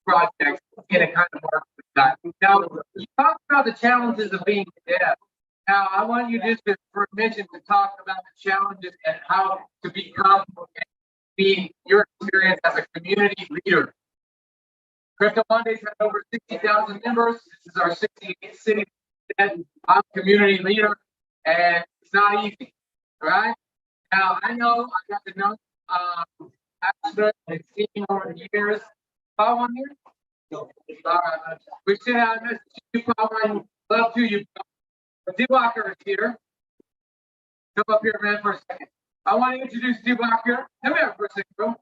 project in a kind of market like that. Now, you talked about the challenges of being dev. Now, I want you just to, for a mention, to talk about the challenges and how to become, be your experience as a community leader. Crypto Mondays has over 60,000 members. This is our 68th city. I'm a community leader, and it's not easy. All right. Now, I know I got to know Ashton and seeing over the years. Follow on here? No. All right. We should have missed you, Paul. Love to you. D-Blocker is here. Come up here, man, for a second. I want to introduce D-Blocker. Come here for a second, bro.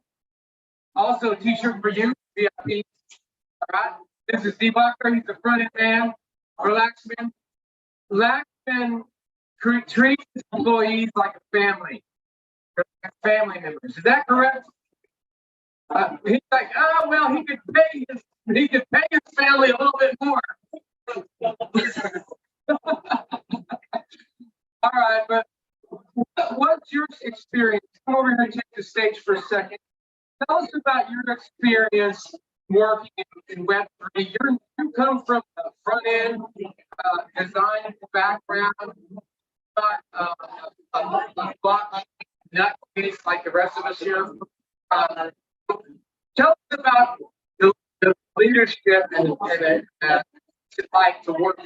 Also, a t-shirt for you, VIP. All right. This is D-Blocker. He's the front-end man. Relaxman. Relaxman treats his employees like a family. Like family members. Is that correct? He's like, oh, well, he could pay his family a little bit more. All right, but what's your experience? Come over here and take the stage for a second. Tell us about your experience working in Web3. You come from the front end design background, not a blockchain nutcase like the rest of us here. Tell us about the leadership and it's like to work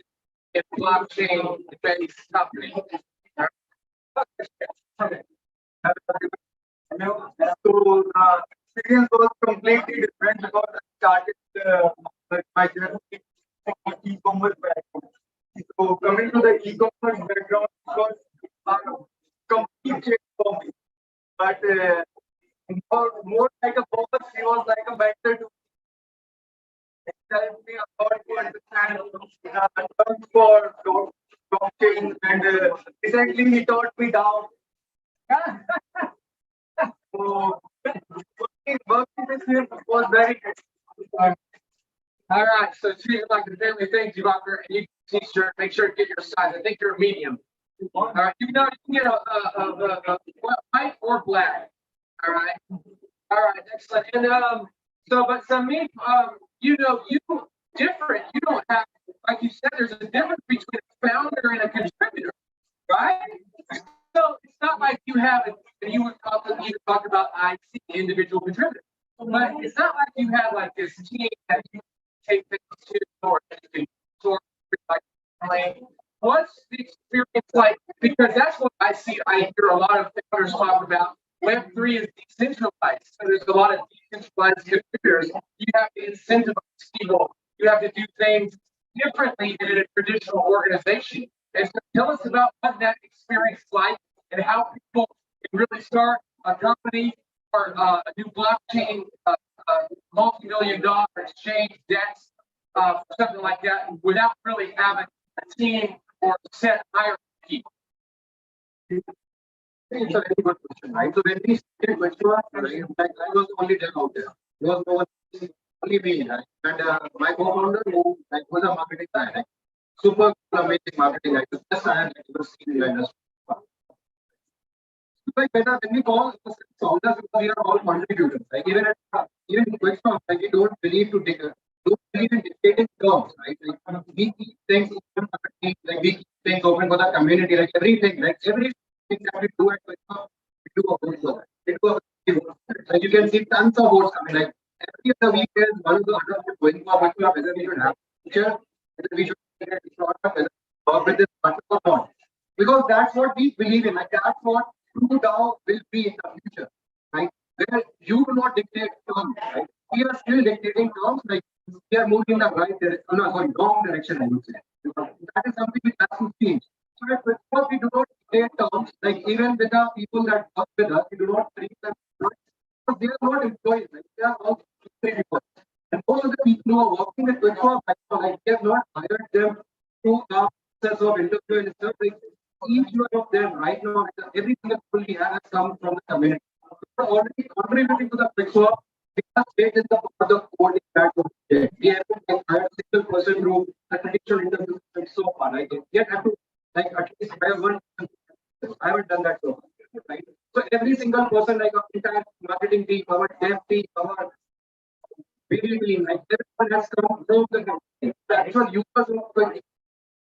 in blockchain-based company. So the experience was completely different because I started my journey from e-commerce background. So coming to the e-commerce background was a complete change for me. But more like a boss, he was like a mentor to me. He helped me a lot to understand terms for blockchain, and recently he taught me down. So working with him was very good. All right, so treat it like the family thing, D-Blocker, and you t-shirt, make sure to get your size. I think you're a medium. All right, you can get a white or black. All right, excellent. And but Samir, you different. You don't have, like you said, there's a difference between a founder and a contributor, right? So it's not like you have it, and you would talk about IC, individual contributor, but it's not like you have like this team that you take things to or you can sort like. What's the experience like? Because that's what I see. I hear a lot of founders talk about. Web3 is decentralized, so there's a lot of decentralized contributors. You have to incentivize people. You have to do things differently than in a traditional organization. And so tell us about what that experience is like and how people can really start a company or a new blockchain, multi-million-dollar exchange debts, something like that, without really having a team or set hierarchy. It's a very good question, right? So when we started Virtual, right, I was only there out there. There was no one, only me, right? And my co-founder who was a marketing guy, right? Super amazing marketing guy. The best I had ever seen in the industry. Like better when we call founders because we are all contributors. Like even in Quickstop, like we don't believe in dictating terms, right? Like we keep things open for the team, like we keep things open for the community, like everything that we do at Kickoff, we do a vote for that. We do a vote. Like you can see tons of votes coming. Like every other week is one of the other going for whether we should have a feature, whether we should get a product, whether work with this partner or not. Because that's what we believe in. Like that's what True DAO will be in the future, right? Where you do not dictate terms, right? We are still dictating terms, like we are moving in the right direction, wrong direction, I would say. That is something which has to change. So at Kickoff, we do not dictate terms, like even with the people that work with us, we do not treat them because they are not employees, like they are all people. And most of the people who are working at Kickoff, like they have not hired them through the process of interview and stuff. Like, each one of them right now, every single people we have has come from the community. We are already contributing to the Kickoff. We have stayed in the part of coding that it. We have to hire a single person through a traditional interview so far. Like you have to like at least hire one person. I haven't done that so far. Right? So every single person, like our entire marketing team, our dev team, our video team, like everyone has come from the company. The actual users of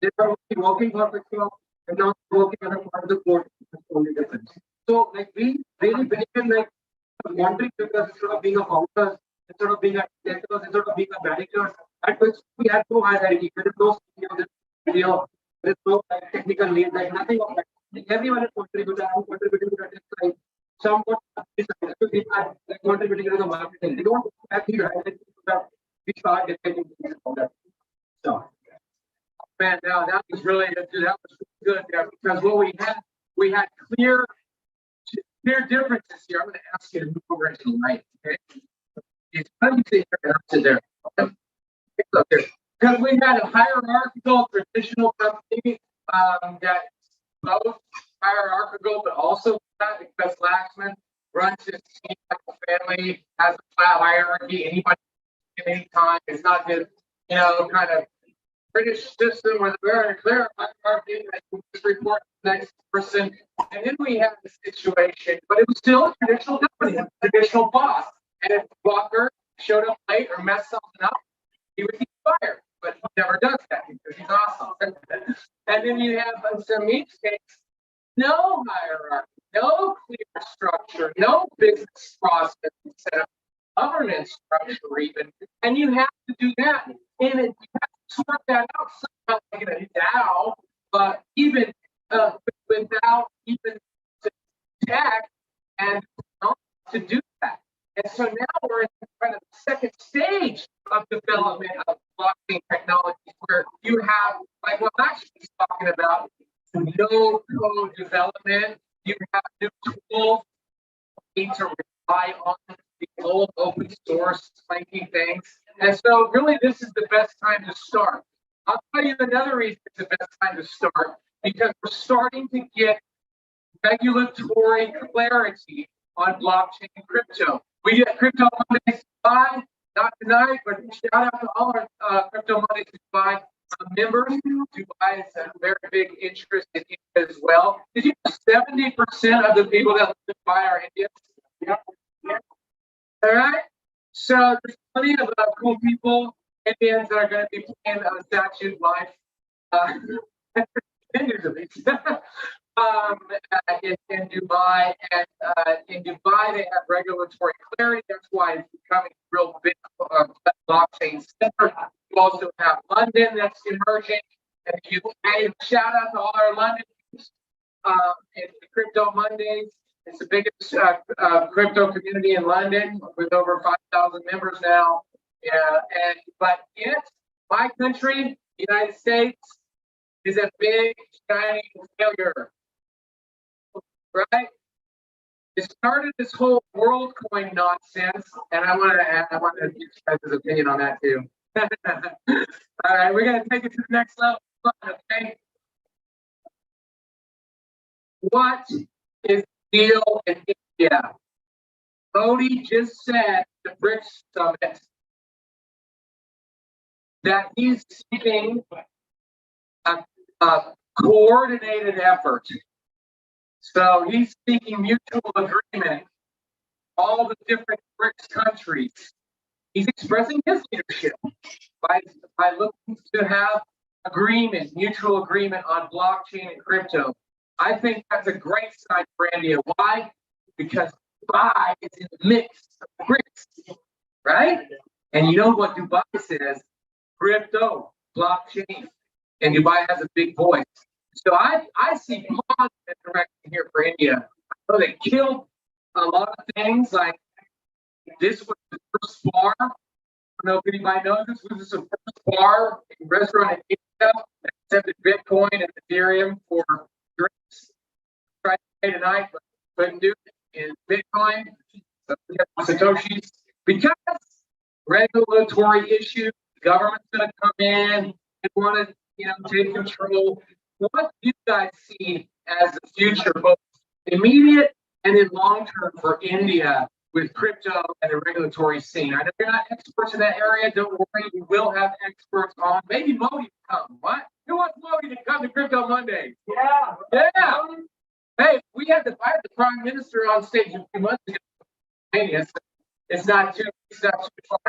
they are working for Kickoff and now working on a part of the code. That's the only difference. So like we really believe in like wanting because instead of being a founder, instead of being a testers, instead of being a manager, at which we have no hierarchy. There is no video, there is no like, technical lead, like nothing of that. Like, everyone is contributing. I'm contributing to that. It's like somewhat like contributing to the marketing. They don't have these hierarchy so that we start getting things from that. So. Man, now that was really good. That was good there because what we had clear differences here. I'm going to ask you to move over to the right. Okay. How do you say sit there? Okay. Look here. Because we had a hierarchical traditional company that both hierarchical, but also that because Laxman runs his team like a family, has a flat hierarchy. Anybody at any time, it's not just kind of British system with a very clear hierarchy and just report to the next person. And then we have the situation, but it was still a traditional company, a traditional boss. And if Walker showed up late or messed something up, he would be fired. But he never does that because he's awesome. And then you have in some case, no hierarchy, no clear structure, no business process set up, governance structure even. And you have to do that. And you have to sort that out somehow like in a DAO, but even without even tech and to do that. And so now we're in kind of the second stage of development of blockchain technologies where you have, like what Ashley is talking about, no code development, you have new tools you need to rely on the old open source clanky things. And so really this is the best time to start. I'll tell you another reason it's the best time to start, because we're starting to get regulatory clarity on blockchain and crypto. We get Crypto Mondays Dubai, not tonight, but shout out to all our Crypto Mondays Dubai members. Dubai is a very big interest in it as well. Did you know 70% of the people that live in Dubai are Indians? Yeah. All right. So there's plenty of cool people, Indians that are going to be playing statute life. Indians at least. In Dubai, and in Dubai they have regulatory clarity. That's why it's becoming a real big blockchain center. You also have London that's emerging, and you shout out to all our London and the Crypto Mondays. It's the biggest crypto community in London with over 5,000 members now. But my country, the United States, is a big shining failure. Right? It started this whole WorldCoin nonsense, and I want to get you guys' opinion on that too. All right, we're gonna take it to the next level. Okay. What is the deal in India? Modi just said at the BRICS summit that he's seeking a coordinated effort. So he's seeking mutual agreement, all the different BRICS countries. He's expressing his leadership by looking to have agreement, mutual agreement on blockchain and crypto. I think that's a great sign for India. Why? Because Dubai is in the mix of BRICS, right? And you know what Dubai says? Crypto, blockchain. And Dubai has a big voice. So I see positive direction here for India. I know they killed a lot of things, like this was the first bar. I don't know if anybody knows this was the first bar in restaurant in India that accepted Bitcoin and Ethereum for drinks. Tried to pay tonight, but couldn't do it in Bitcoin. So we have Satoshis because regulatory issues. The government's going to come in and want to, take control. What do you guys see as the future, both immediate and in long term for India with crypto and the regulatory scene. I know you're not experts in that area. Don't worry, we will have experts on. Maybe Modi to come. What? Who wants Modi to come to Crypto Mondays? Yeah. Yeah. Hey, I had the Prime Minister on stage a few months ago. It's not too far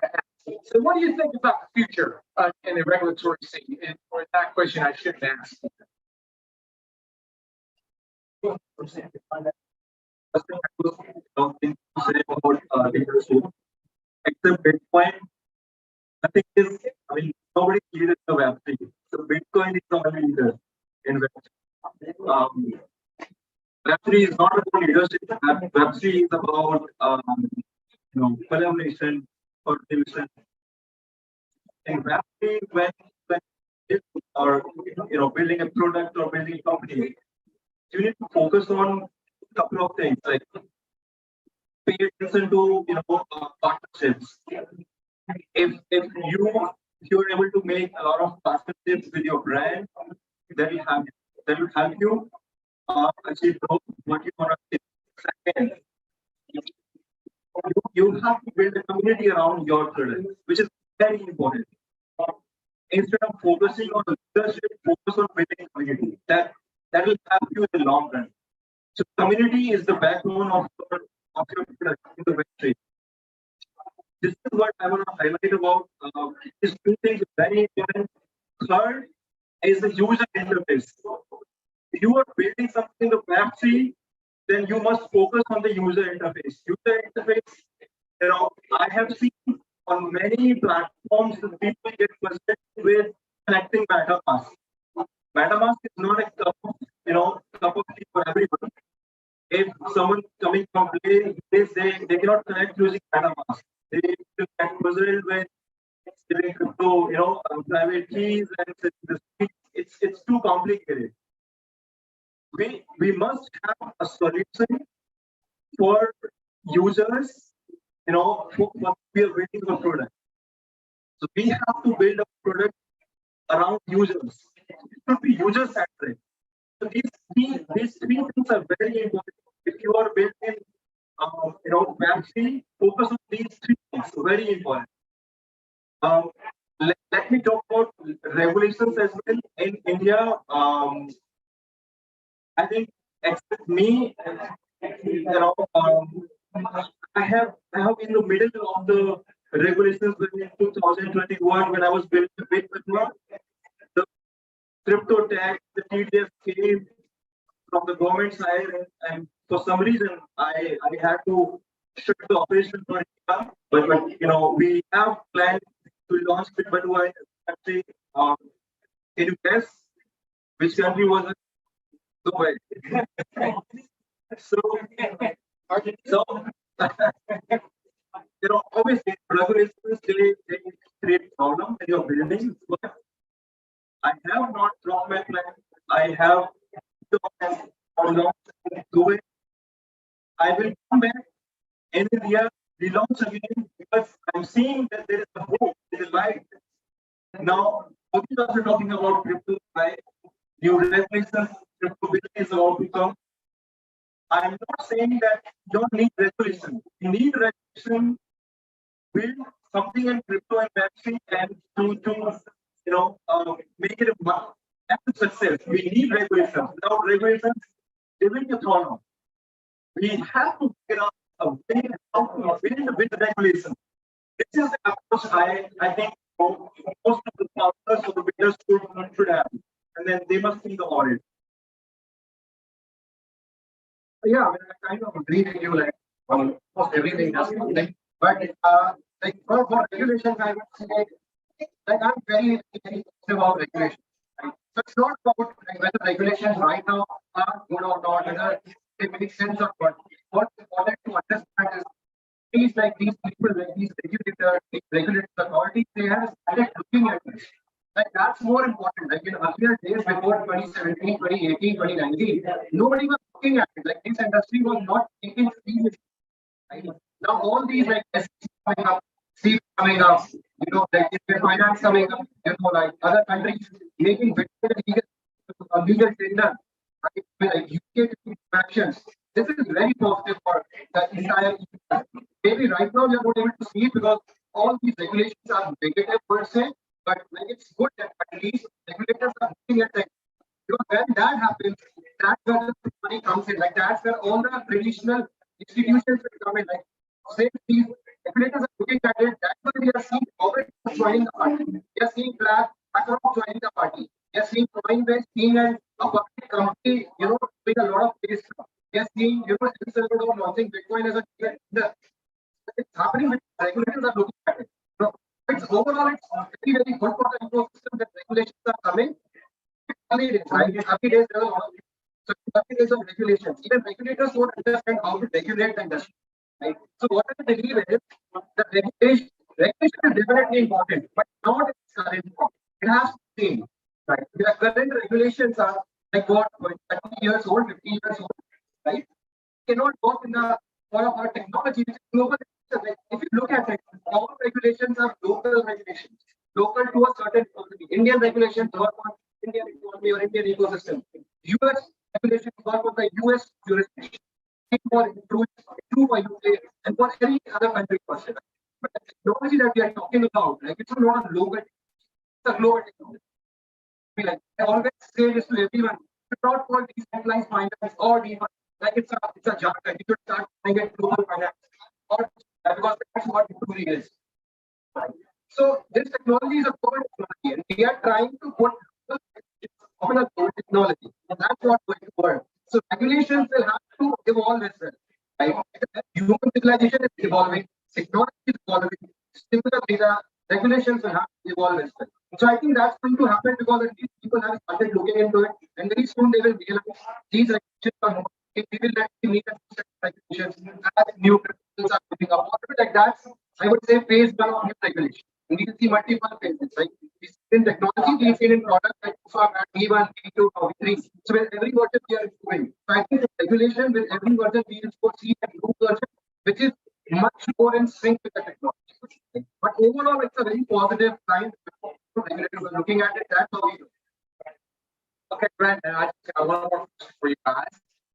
to ask. So what do you think about the future in the regulatory scene? And for that question, I shouldn't ask. Something to say about leadership. Except Bitcoin, nothing is, I mean, nobody leader the Web3. So Bitcoin is the only leader in Web3. Web3 is not about leadership. Web3 is about collaboration, coordination. In Web3, when or building a product or building a company, you need to focus on a couple of things like pay attention to partnerships. If you're able to make a lot of partnerships with your brand, that will help you achieve what you want to achieve. Second, you have to build a community around your product, which is very important. Instead of focusing on leadership, focus on building a community. That will help you in the long run. So community is the backbone of your product in the Web3. This is what I want to highlight about. These two things very important. Third is the user interface. If you are building something in the Web3, then you must focus on the user interface. User interface, I have seen on many platforms that people get frustrated with connecting MetaMask. MetaMask is not a cup of tea for everyone. If someone coming from place, they cannot connect using MetaMask. They get puzzled with giving crypto, private keys, and it's too complicated. We must have a solution for users, for we are building a product. So we have to build a product around users. It should be user-centric. So these three things are very important. If you are building, Web3, focus on these three things. Very important. Let me talk about regulations as well in India. I think, except me, I have in the middle of the regulations in 2021 when I was building a big network, the crypto tax, the TDS came from the government side, and for some reason I had to shut the operation for India. But we have planned to launch it, but why country? Can you guess which country was it? Dubai. So obviously regulations they create problems in your building, but I have not dropped my plan. I have Dubai. I will come back in India, relaunch again because I'm seeing that there is a hope, there is a light. Now, what is also talking about crypto, right? New regulations, crypto is about to come. I'm not saying that you don't need regulation. You need regulation, build something in crypto and Web3 and to make it a success. We need regulations. Without regulations, they will be thrown out. We have to figure out a way how to build with regulation. This is the approach I think most of the founders or the builders should have. And then they must see the audit. Yeah, I kind of agree with you, like almost everything does something. But for regulations, I would say I'm very about regulations. Right? So it's not about whether regulations right now are good or not, whether they make sense or not. What's important to understand is these people, like these regulators, these regulatory authorities, they have started looking at this. Like that's more important. Like in earlier days before 2017, 2018, 2019, nobody was looking at it. Like this industry was not taking seriously. Right? Now all these SEC coming up, C coming up, like finance coming up, like other countries making legal tender, right? Like UK actions. this is very positive for the entire ecosystem. Maybe right now we are not able to see it because all these regulations are negative per se, but like it's good that at least regulators are looking at that. Because when that happens, that's where the money comes in. Like that's where all the traditional institutions will come in. Like say these regulators are looking at it, that's why we are seeing corporate joining the party. We are seeing BlackRock joining the party. We are seeing Coinbase being a public company, doing a lot of things. We are seeing, El Salvador launching Bitcoin as a it's happening when regulators are looking at it. It's overall it's very, very good for the ecosystem that regulations are coming. Early days, right? In early days, there was a lot of so early days of regulations. Even regulators don't understand how to regulate the industry. Right? So what I believe is that regulation is definitely important, but not its current form. It has to change. Right? The current regulations are like what 30 years old, 50 years old, right? Cannot work in the for our technology, which is global. Like if you look at it, all regulations are local regulations, local to a certain economy. Indian regulations work on Indian economy or Indian ecosystem. US regulations work on the US jurisdiction. For true for UK and for any other country per se. But the technology that we are talking about, like it's not a local, it's a global technology. I always say this to everyone. It's not called decentralized finance or DeFi. Like it's a jargon. You should start calling it global finance. Or because that's what it truly is. Right? So this technology is a global technology, and we are trying to put on a global technology. And that's what going to work. So regulations will have to evolve as well. Right? Human civilization is evolving, technology is evolving, similarly the regulations will have to evolve as well. So I think that's going to happen because at least people have started looking into it, and very soon they will realize these regulations are not. We will actually need regulations as new principles are coming up. Like that's, I would say, phase one of new regulation. And we will see multiple phases, right? We see in technology, we see in products like B1, B2, B3. So with every version we are improving. So I think the regulation with every version we will see a new version, which is much more in sync with the technology. But overall, it's a very positive sign. Regulators are looking at it. That's how we do. Okay, Brent, and I just got one more question for you guys.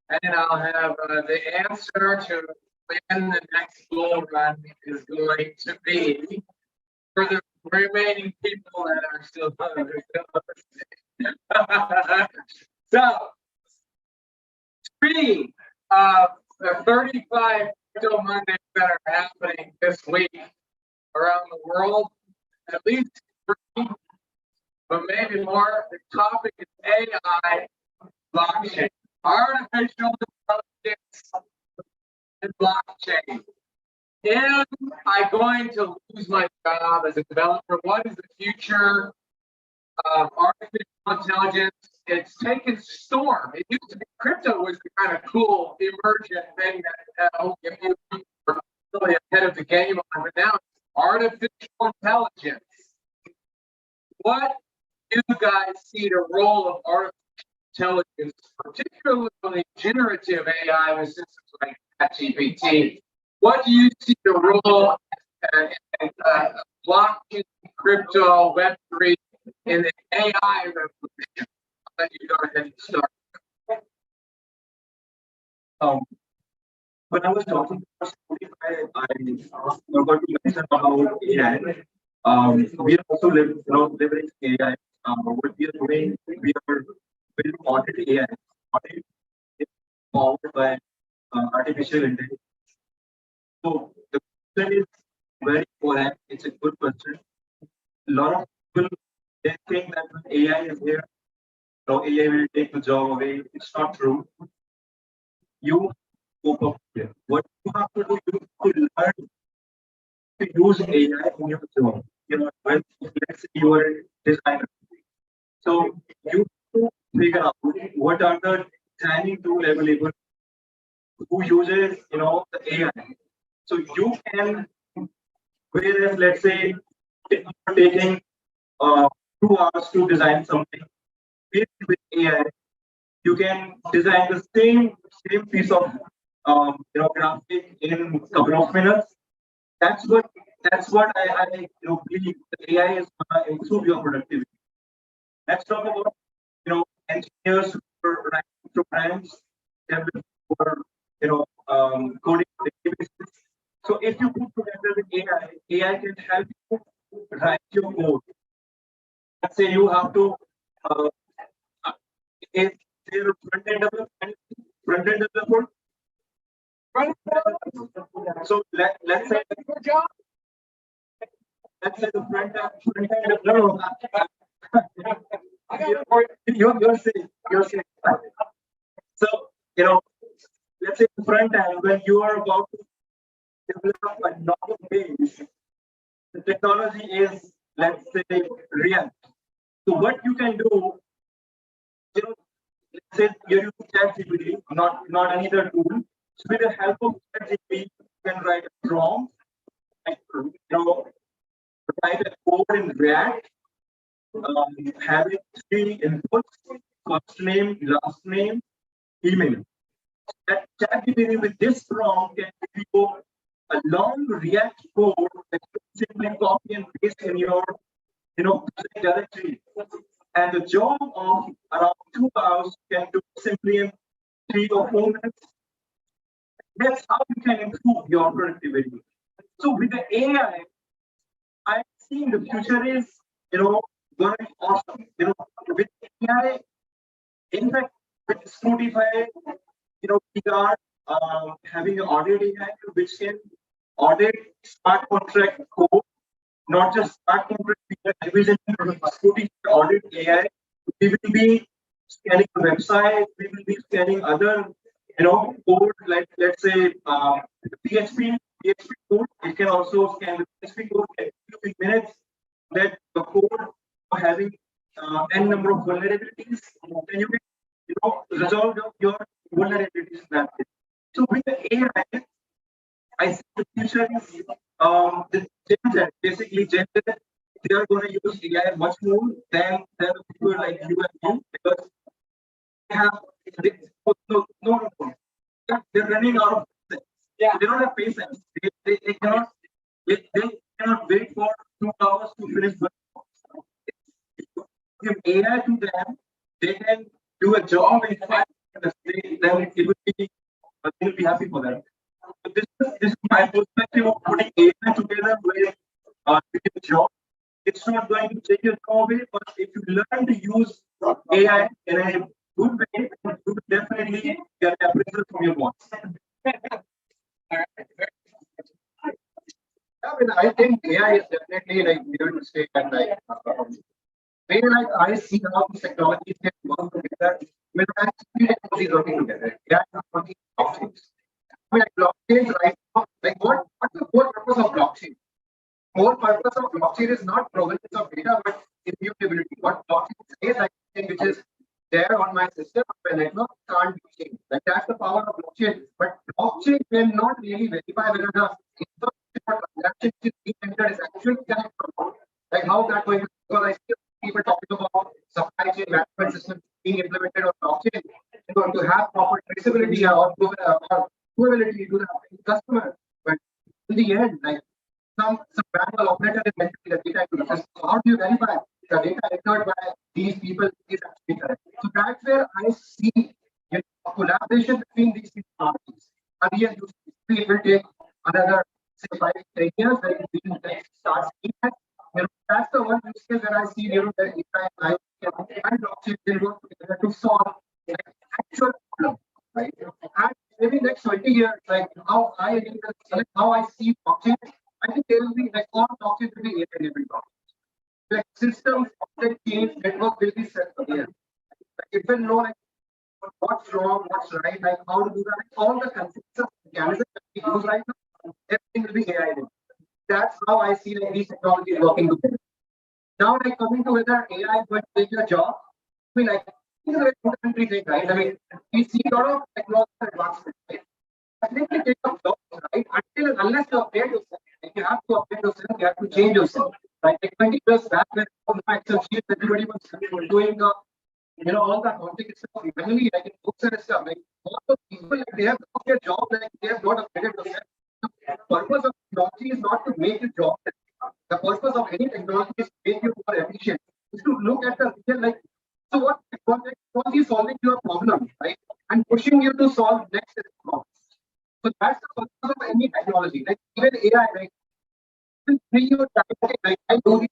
And then I'll have the answer to when the next bull run is going to be for the remaining people that are still So, 3 of the 35 Crypto Mondays that are happening this week around the world, at least 3, but maybe more. The topic is AI blockchain, artificial intelligence and blockchain. Am I going to lose my job as a developer? What is the future of artificial intelligence? It's taken storm. It used to be crypto was the kind of cool emergent thing that you were really ahead of the game on, but now it's artificial intelligence. What do you guys see the role of artificial intelligence, particularly generative AI with systems like ChatGPT? What do you see the role in blockchain, crypto, Web3 in the AI revolution? I'll let you go ahead and start. When I was talking about Spotify, I forgot to mention about AI. We are also leveraging AI. What we are doing, we are building audit AI. Audit is powered by artificial intelligence. So the question is very correct. It's a good question. A lot of people they think that when AI is here, so AI will take the job away. It's not true. You cope up with it. What you have to do is to learn to use AI in your job. When let's say you are a designer. So you have to figure out what are the designing tool available who uses the AI. So you can, whereas let's say if you're taking 2 hours to design something with AI, you can design the same piece of graphic in a couple of minutes. That's what I believe the AI is going to improve your productivity. Let's talk about engineers who are writing programs, developers who are coding databases. So if you put together with AI can help you write your code. Let's say you have to, is there a front-end developer? So let's say the front-end developer. You're saying. So, let's say the front end, when you are about to develop a novel page, the technology is, let's say, React. So what you can do, let's say you're using ChatGPT, not any other tool. So with the help of ChatGPT, you can write a prompt, write a code in React, having 3 inputs: first name, last name, email. That ChatGPT with this prompt can give you a long React code that you simply copy and paste in your directory. And the job of around 2 hours can do simply in 3 or 4 minutes. That's how you can improve your productivity. So with the AI, I think the future is, going to be awesome. With AI, in fact, with Spotify, we are having an audit AI which can audit smart contract code, not just smart contract. We are Spotify audit AI. We will be scanning the website. We will be scanning other, code like let's say PHP code. It can also scan the PHP code in minutes. That the code having n number of vulnerabilities, then you can resolve your vulnerabilities that way. So with the AI, I see the future is the Gen Z, basically Gen Z, they are going to use AI much more than people like you and me, because they have no. They're running out of patience. Yeah, they don't have patience. They cannot wait for 2 hours to finish work. Give AI to them, they can do a job in 5 minutes. Then it will be happy for them. So this is my perspective of putting AI together with a job. It's not going to take your job away, but if you learn to use AI in a good way, you will definitely get an appraisal from your boss. I think AI is definitely here to stay, and I see how these technologies can work together. I see technologies working together. AI is working blockchains. Blockchains right now, what's the core purpose of blockchain? Core purpose of blockchain is not provenance of data, but immutability. What blockchain says, which is there on my system, my network can't be changed. That's the power of blockchain. But blockchain cannot really verify whether the transaction is being entered is actually correct or not. How that going? Because I see people talking about supply chain management systems being implemented on blockchain to have proper traceability or provability to the customer. But in the end, some manual operator is entering the data into the system. So how do you verify the data entered by these people is actually correct? So that's where I see a collaboration between these two parties. Again, it will take another 5-10 years when we will start seeing that. That's the one use case where I see the AI and blockchain will work together to solve actual problem, right? And maybe next 20 years, how I see blockchain, I think there will be all blockchain will be AI-enabled blockchain. Systems, object change, network will be set again. It will know what's wrong, what's right, how to do that. All the concepts mechanisms that we use right now, everything will be AI-enabled. That's how I see these technologies working together. Now, coming to whether AI is going to take your job, it's a very fundamental thing, right? We see a lot of technological advancement, right? Definitely take up jobs, right? Unless you update yourself, you have to update yourself, you have to change yourself, right? 20 years back, when Excel sheets, everybody was doing all that complicated stuff manually, in books and stuff. All the people, they have got their job, they have not updated themselves. The purpose of technology is not to make your job. The purpose of any technology is to make you more efficient. Is to look at the real, so what technology is solving your problem, right? And pushing you to solve next problem. So that's the purpose of any technology. Like even AI, like free your time. Okay, like I do the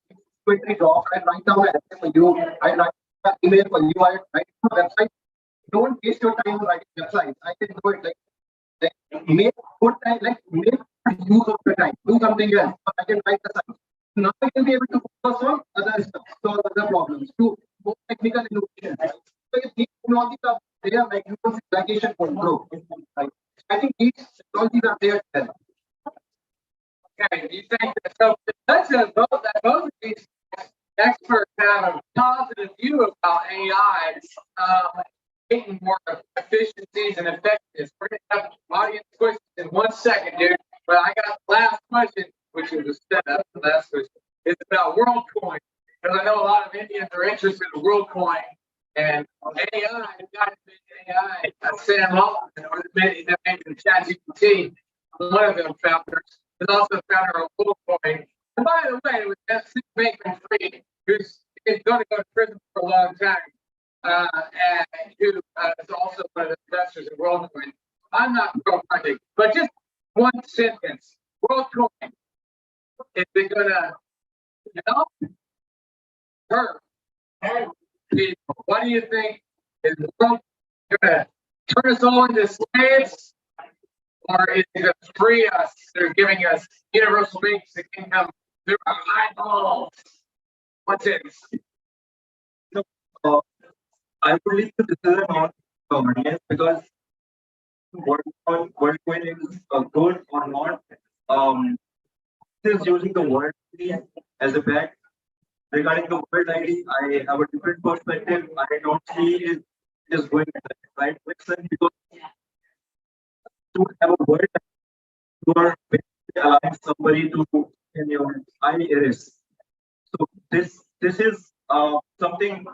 inventory job. I write down an essay for you. I write an email for you. I write a website. Don't waste your time writing websites. I can do it like make good time, like make use of your time. Do something else. I can write the site. Now I can be able to focus on other stuff, solve other problems, do more technical innovation. So if these technologies are there, like human civilization will grow. Right? I think these technologies are there. Then. Okay, you think that, so let's both of these experts have a positive view about AI, getting more efficiencies and effectiveness. We're gonna have audience questions in 1 second, dude. But I got the last question, which is a setup. The last question is about WorldCoin, because I know a lot of Indians are interested in WorldCoin and AI. AI, Sam Altman, or the many that made the ChatGPT, one of them founders, is also founder of WorldCoin. And by the way, with that Bankman-Fried, who's going to go to prison for a long time, and who is also one of the investors in WorldCoin. I'm not pro-funding, but just one sentence. WorldCoin, is it gonna, hurt people? What do you think? Is the world gonna turn us all into slaves? Or is it gonna free us? They're giving us universal basic income through our eyeballs. What's it? I would leave the decision on audience because WorldCoin is good or not. This is using the word ID as a fact. Regarding the word ID, I have a different perspective. I don't see it is going in the right direction because to have a word, you are basically allowing somebody to in your iris. So this is something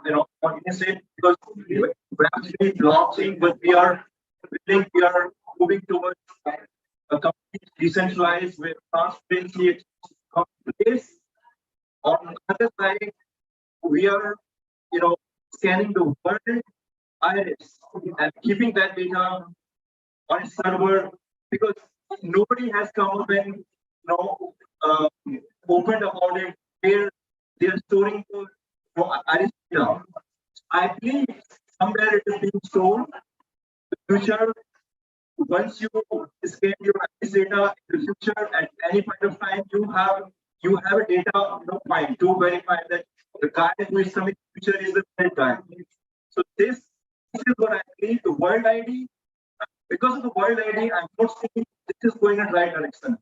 on innocent because we actually blockchain, but we are moving towards a complete decentralized where transparency place. On the other side, we are scanning the world iris and keeping that data on a server because nobody has come up and opened about it where they are storing the iris data. I believe somewhere it is being stored. The future, once you scan your iris data in the future at any point of time, you have a data point to verify that the guy who is coming in the future is the right guy. So this is what I believe the world ID. Because of the world ID, I'm not saying this is going in the right direction.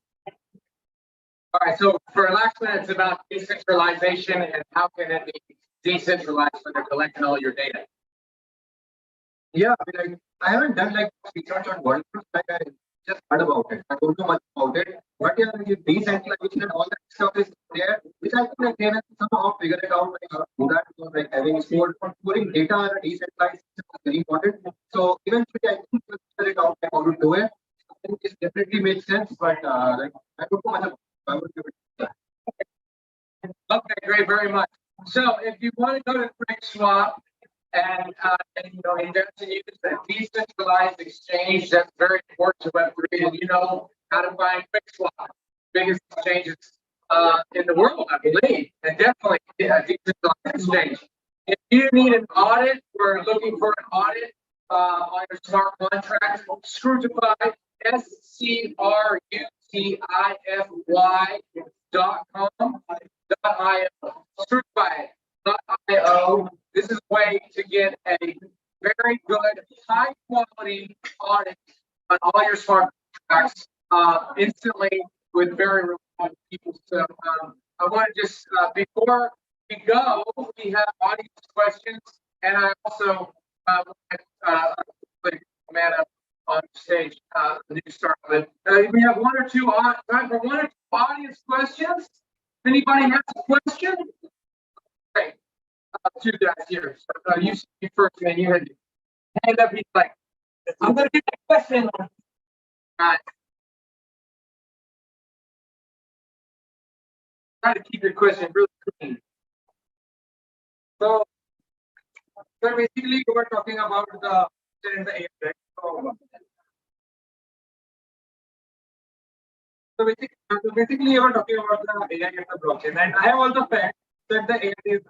All right, so for Laxman, it's about decentralization and how can it be decentralized when they're collecting all your data? Yeah, I haven't done like research on world. Like I just heard about it. I don't know much about it. But yeah, the decentralization and all that stuff is there, which I think like they have somehow figure it out like how to do that. So like having storing data on a decentralized system is very important. So eventually I think we'll figure it out like how to do it. I think this definitely makes sense, but like I don't know much about it. I would give it Okay, great, very much. So if you want to go to QuickSwap and invest and use a decentralized exchange, that's very important to Web3, and you know how to find QuickSwap, biggest exchanges in the world, I believe, and definitely a decentralized exchange. If you need an audit, we're looking for an audit on your smart contracts. Scrutify, SCRUTIFY.com.io. Scrutify.io. This is a way to get a very good, high quality audit on all your smart contracts instantly with very reliable people. So I want to just, before we go, we have audience questions, and I also man up on stage, the new start with. We have time for one or two audience questions. Anybody has a question? Great. Two guys here. So, you first, man. You had hand up. He's like, I'm going to get a question. All right. Try to keep your question really clean. So basically, we were talking about the in the air, right? So basically, you were talking about the AI and the blockchain, and I have also felt that the AI is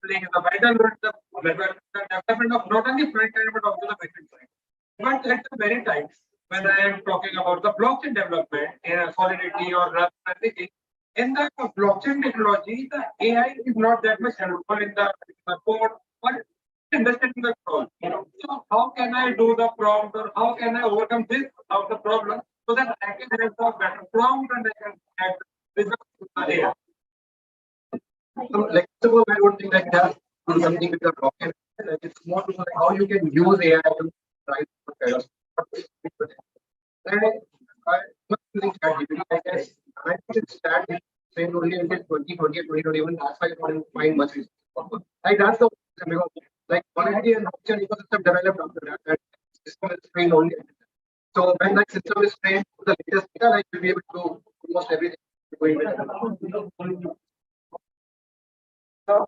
playing a vital role in the development of not only front end but also the back end side. But at the very time when I am talking about the blockchain development in Solidity or everything, in the blockchain technology, the AI is not that much helpful in the code or understanding the code. So how can I do the prompt or how can I overcome this of the problem so that I can have the better prompt and I can add results to the AI. Like, suppose I don't think like that do something with the blockchain. Like, it's more to like how you can use AI to try to kind of. And I was using ChatGPT. I guess I think it's ChatGPT trained only until 2020 or 2021. That's why I couldn't find much research. Like that's the because like already an blockchain ecosystem developed after that. That system is trained only. So when that system is trained to the latest data, like you'll be able to do almost everything. So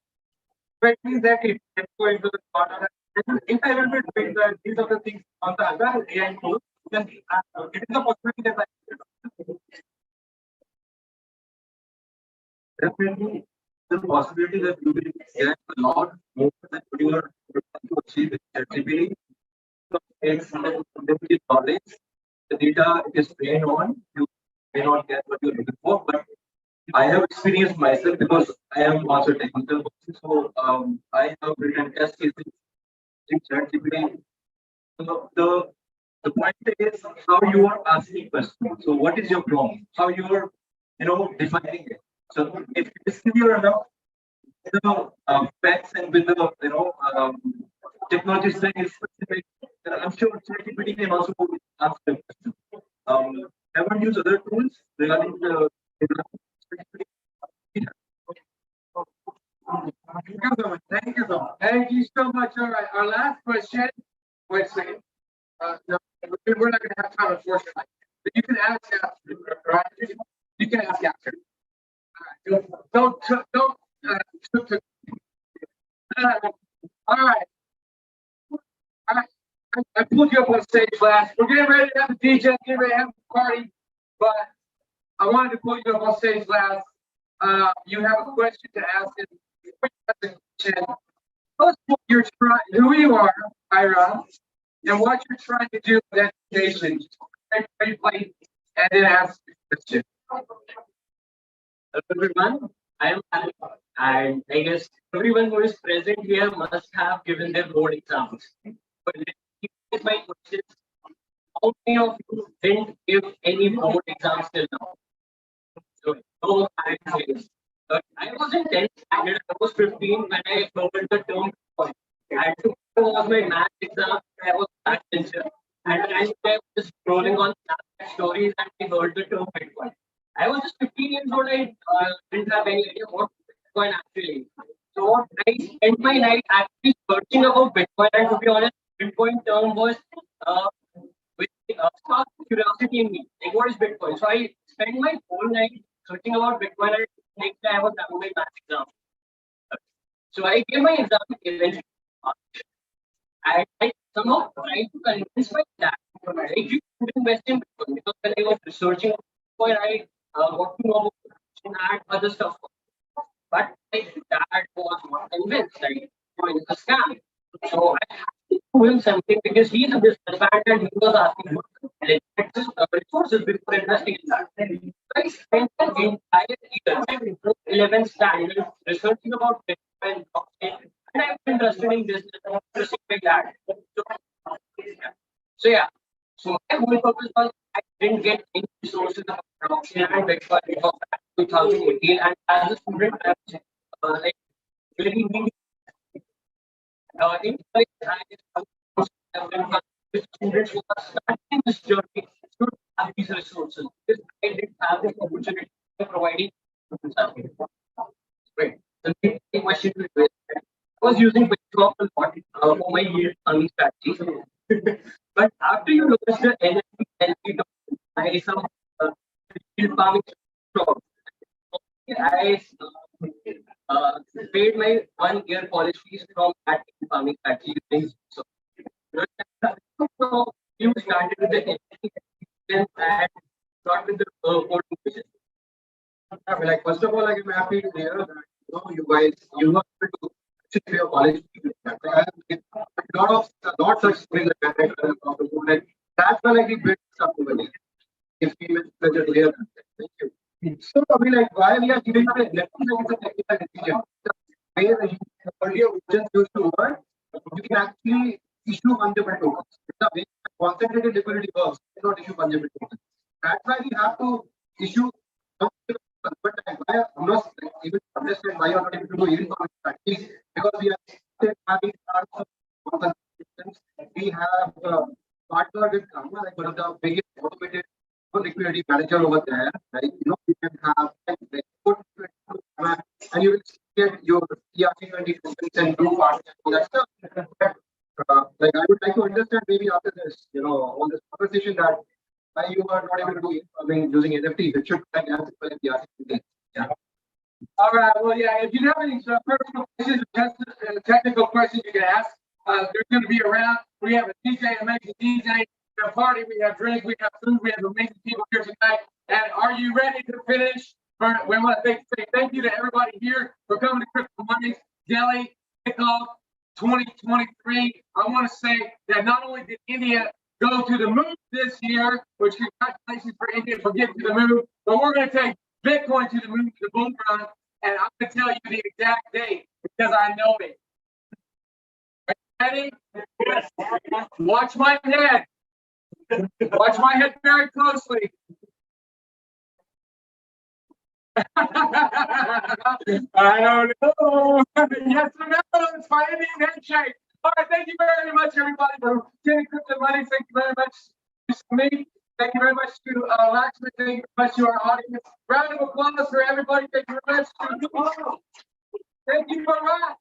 that means that if I go into the corner, if I will be doing these other things on the other AI tools, then it is a possibility that I can Definitely, the possibility that you will get a lot more than what you are trying to achieve with ChatGPT. So it's simply knowledge. The data is trained on, you may not get what you're looking for, but I have experienced myself because I am also technical person. So I have written test cases in ChatGPT. So the point is how you are asking questions. So what is your prompt? How you are, defining it. So if it is clear enough, facts and with the technology stack is specific, then I'm sure ChatGPT can also answer the question. Haven't used other tools regarding the Thank you so much. Thank you so much. All right. Our last question. Wait a second. No, we're not going to have time, unfortunately. But you can ask after, right? You can ask after. All right. Don't. All right. I pulled you up on stage last. We're getting ready to have a DJ, getting ready to have a party, but I wanted to pull you up on stage last. You have a question to ask. Tell us what you're trying, who you are, Ira, and what you're trying to do with education. And then ask the question. Hello everyone, I am Alex, and I guess everyone who is present here must have given their board exams. But let me ask my question: how many of you didn't give any board exams till now? So, no hands raised. But I was in 10th standard, I was 15 when I heard the term Bitcoin. And tomorrow was my math exam, I was back bencher. And I was scrolling on Snapchat stories and I heard the term Bitcoin. I was just 15 years old, I didn't have any idea what Bitcoin actually is. So I spent my night actually searching about Bitcoin, and to be honest, Bitcoin term was with sparked curiosity in me. Like, what is Bitcoin? So I spent my whole night searching about Bitcoin, and next day I was having my math exam. So I gave my exam eventually. I somehow tried to convince my dad like you should invest in Bitcoin, because when I was researching Bitcoin, I got to know about Bitcoin and other stuff. But my dad was not convinced that Bitcoin is a scam. So I had to do him something because he's a businessman and he was asking for resources before investing in that. So I spent an entire year, 11th standard, researching about Bitcoin, blockchain, and I'm interested in business, I'm interested in that. So yeah, so my whole purpose was I didn't get any resources about blockchain and Bitcoin before 2018, and as a student, I was like very needy. In my students who are starting this journey should have these resources, because I didn't have the opportunity of providing something. Great. The main question to you is, I was using Kickoff a lot for my yield farming strategy. But after you launch the NLP, I some yield farming stocks. I paid my 1 year college fees from that farming strategy. So, you started with the NLP and not with the mean, like, first of all, like, I'm happy to hear that, you guys, you were able to actually your college. Like, I have lot such stories like that, and that's why, like, we built up over here. If we were pleasure to hear that. Thank you. So, I mean, like, why we are giving a technical decision. Where the earlier just used to work, you can actually issue fungible tokens. The way concentrated liquidity works, you cannot issue fungible tokens. That's why we have to issue. But why I'm not able to understand why you're not able to do even practice, because we are still having we have partnered with Karma, like one of the biggest automated liquidity manager over there. Right? You can have and you will get your ERC20 tokens and do part of that stuff. Like, I would like to understand maybe after this, all this conversation, that why you are not able to do it using NFTs. It should like as well as the ERC20. Yeah. All right. Well, yeah. If you have any personal questions, or technical questions, you can ask. They're going to be around. We have a DJ, amazing DJ. We have a party. We have drink. We have food. We have amazing people here tonight. And are you ready to finish? We want to say thank you to everybody here for coming to Crypto Mondays Delhi Kickoff 2023. I want to say that not only did India go to the moon this year, which congratulations for India for getting to the moon, but we're going to take Bitcoin to the moon, to the boom run, and I'm going to tell you the exact date because I know it. Are you ready? Yes. Watch my head. Watch my head very closely. I don't know. Yes or no? It's my Indian handshake. All right, thank you very much, everybody, for attending Crypto Mondays. Thank you very much to me. Thank you very much to Lakshmi. Thank you very much to our audience. Round of applause for everybody. Thank you very much. Thank you for that.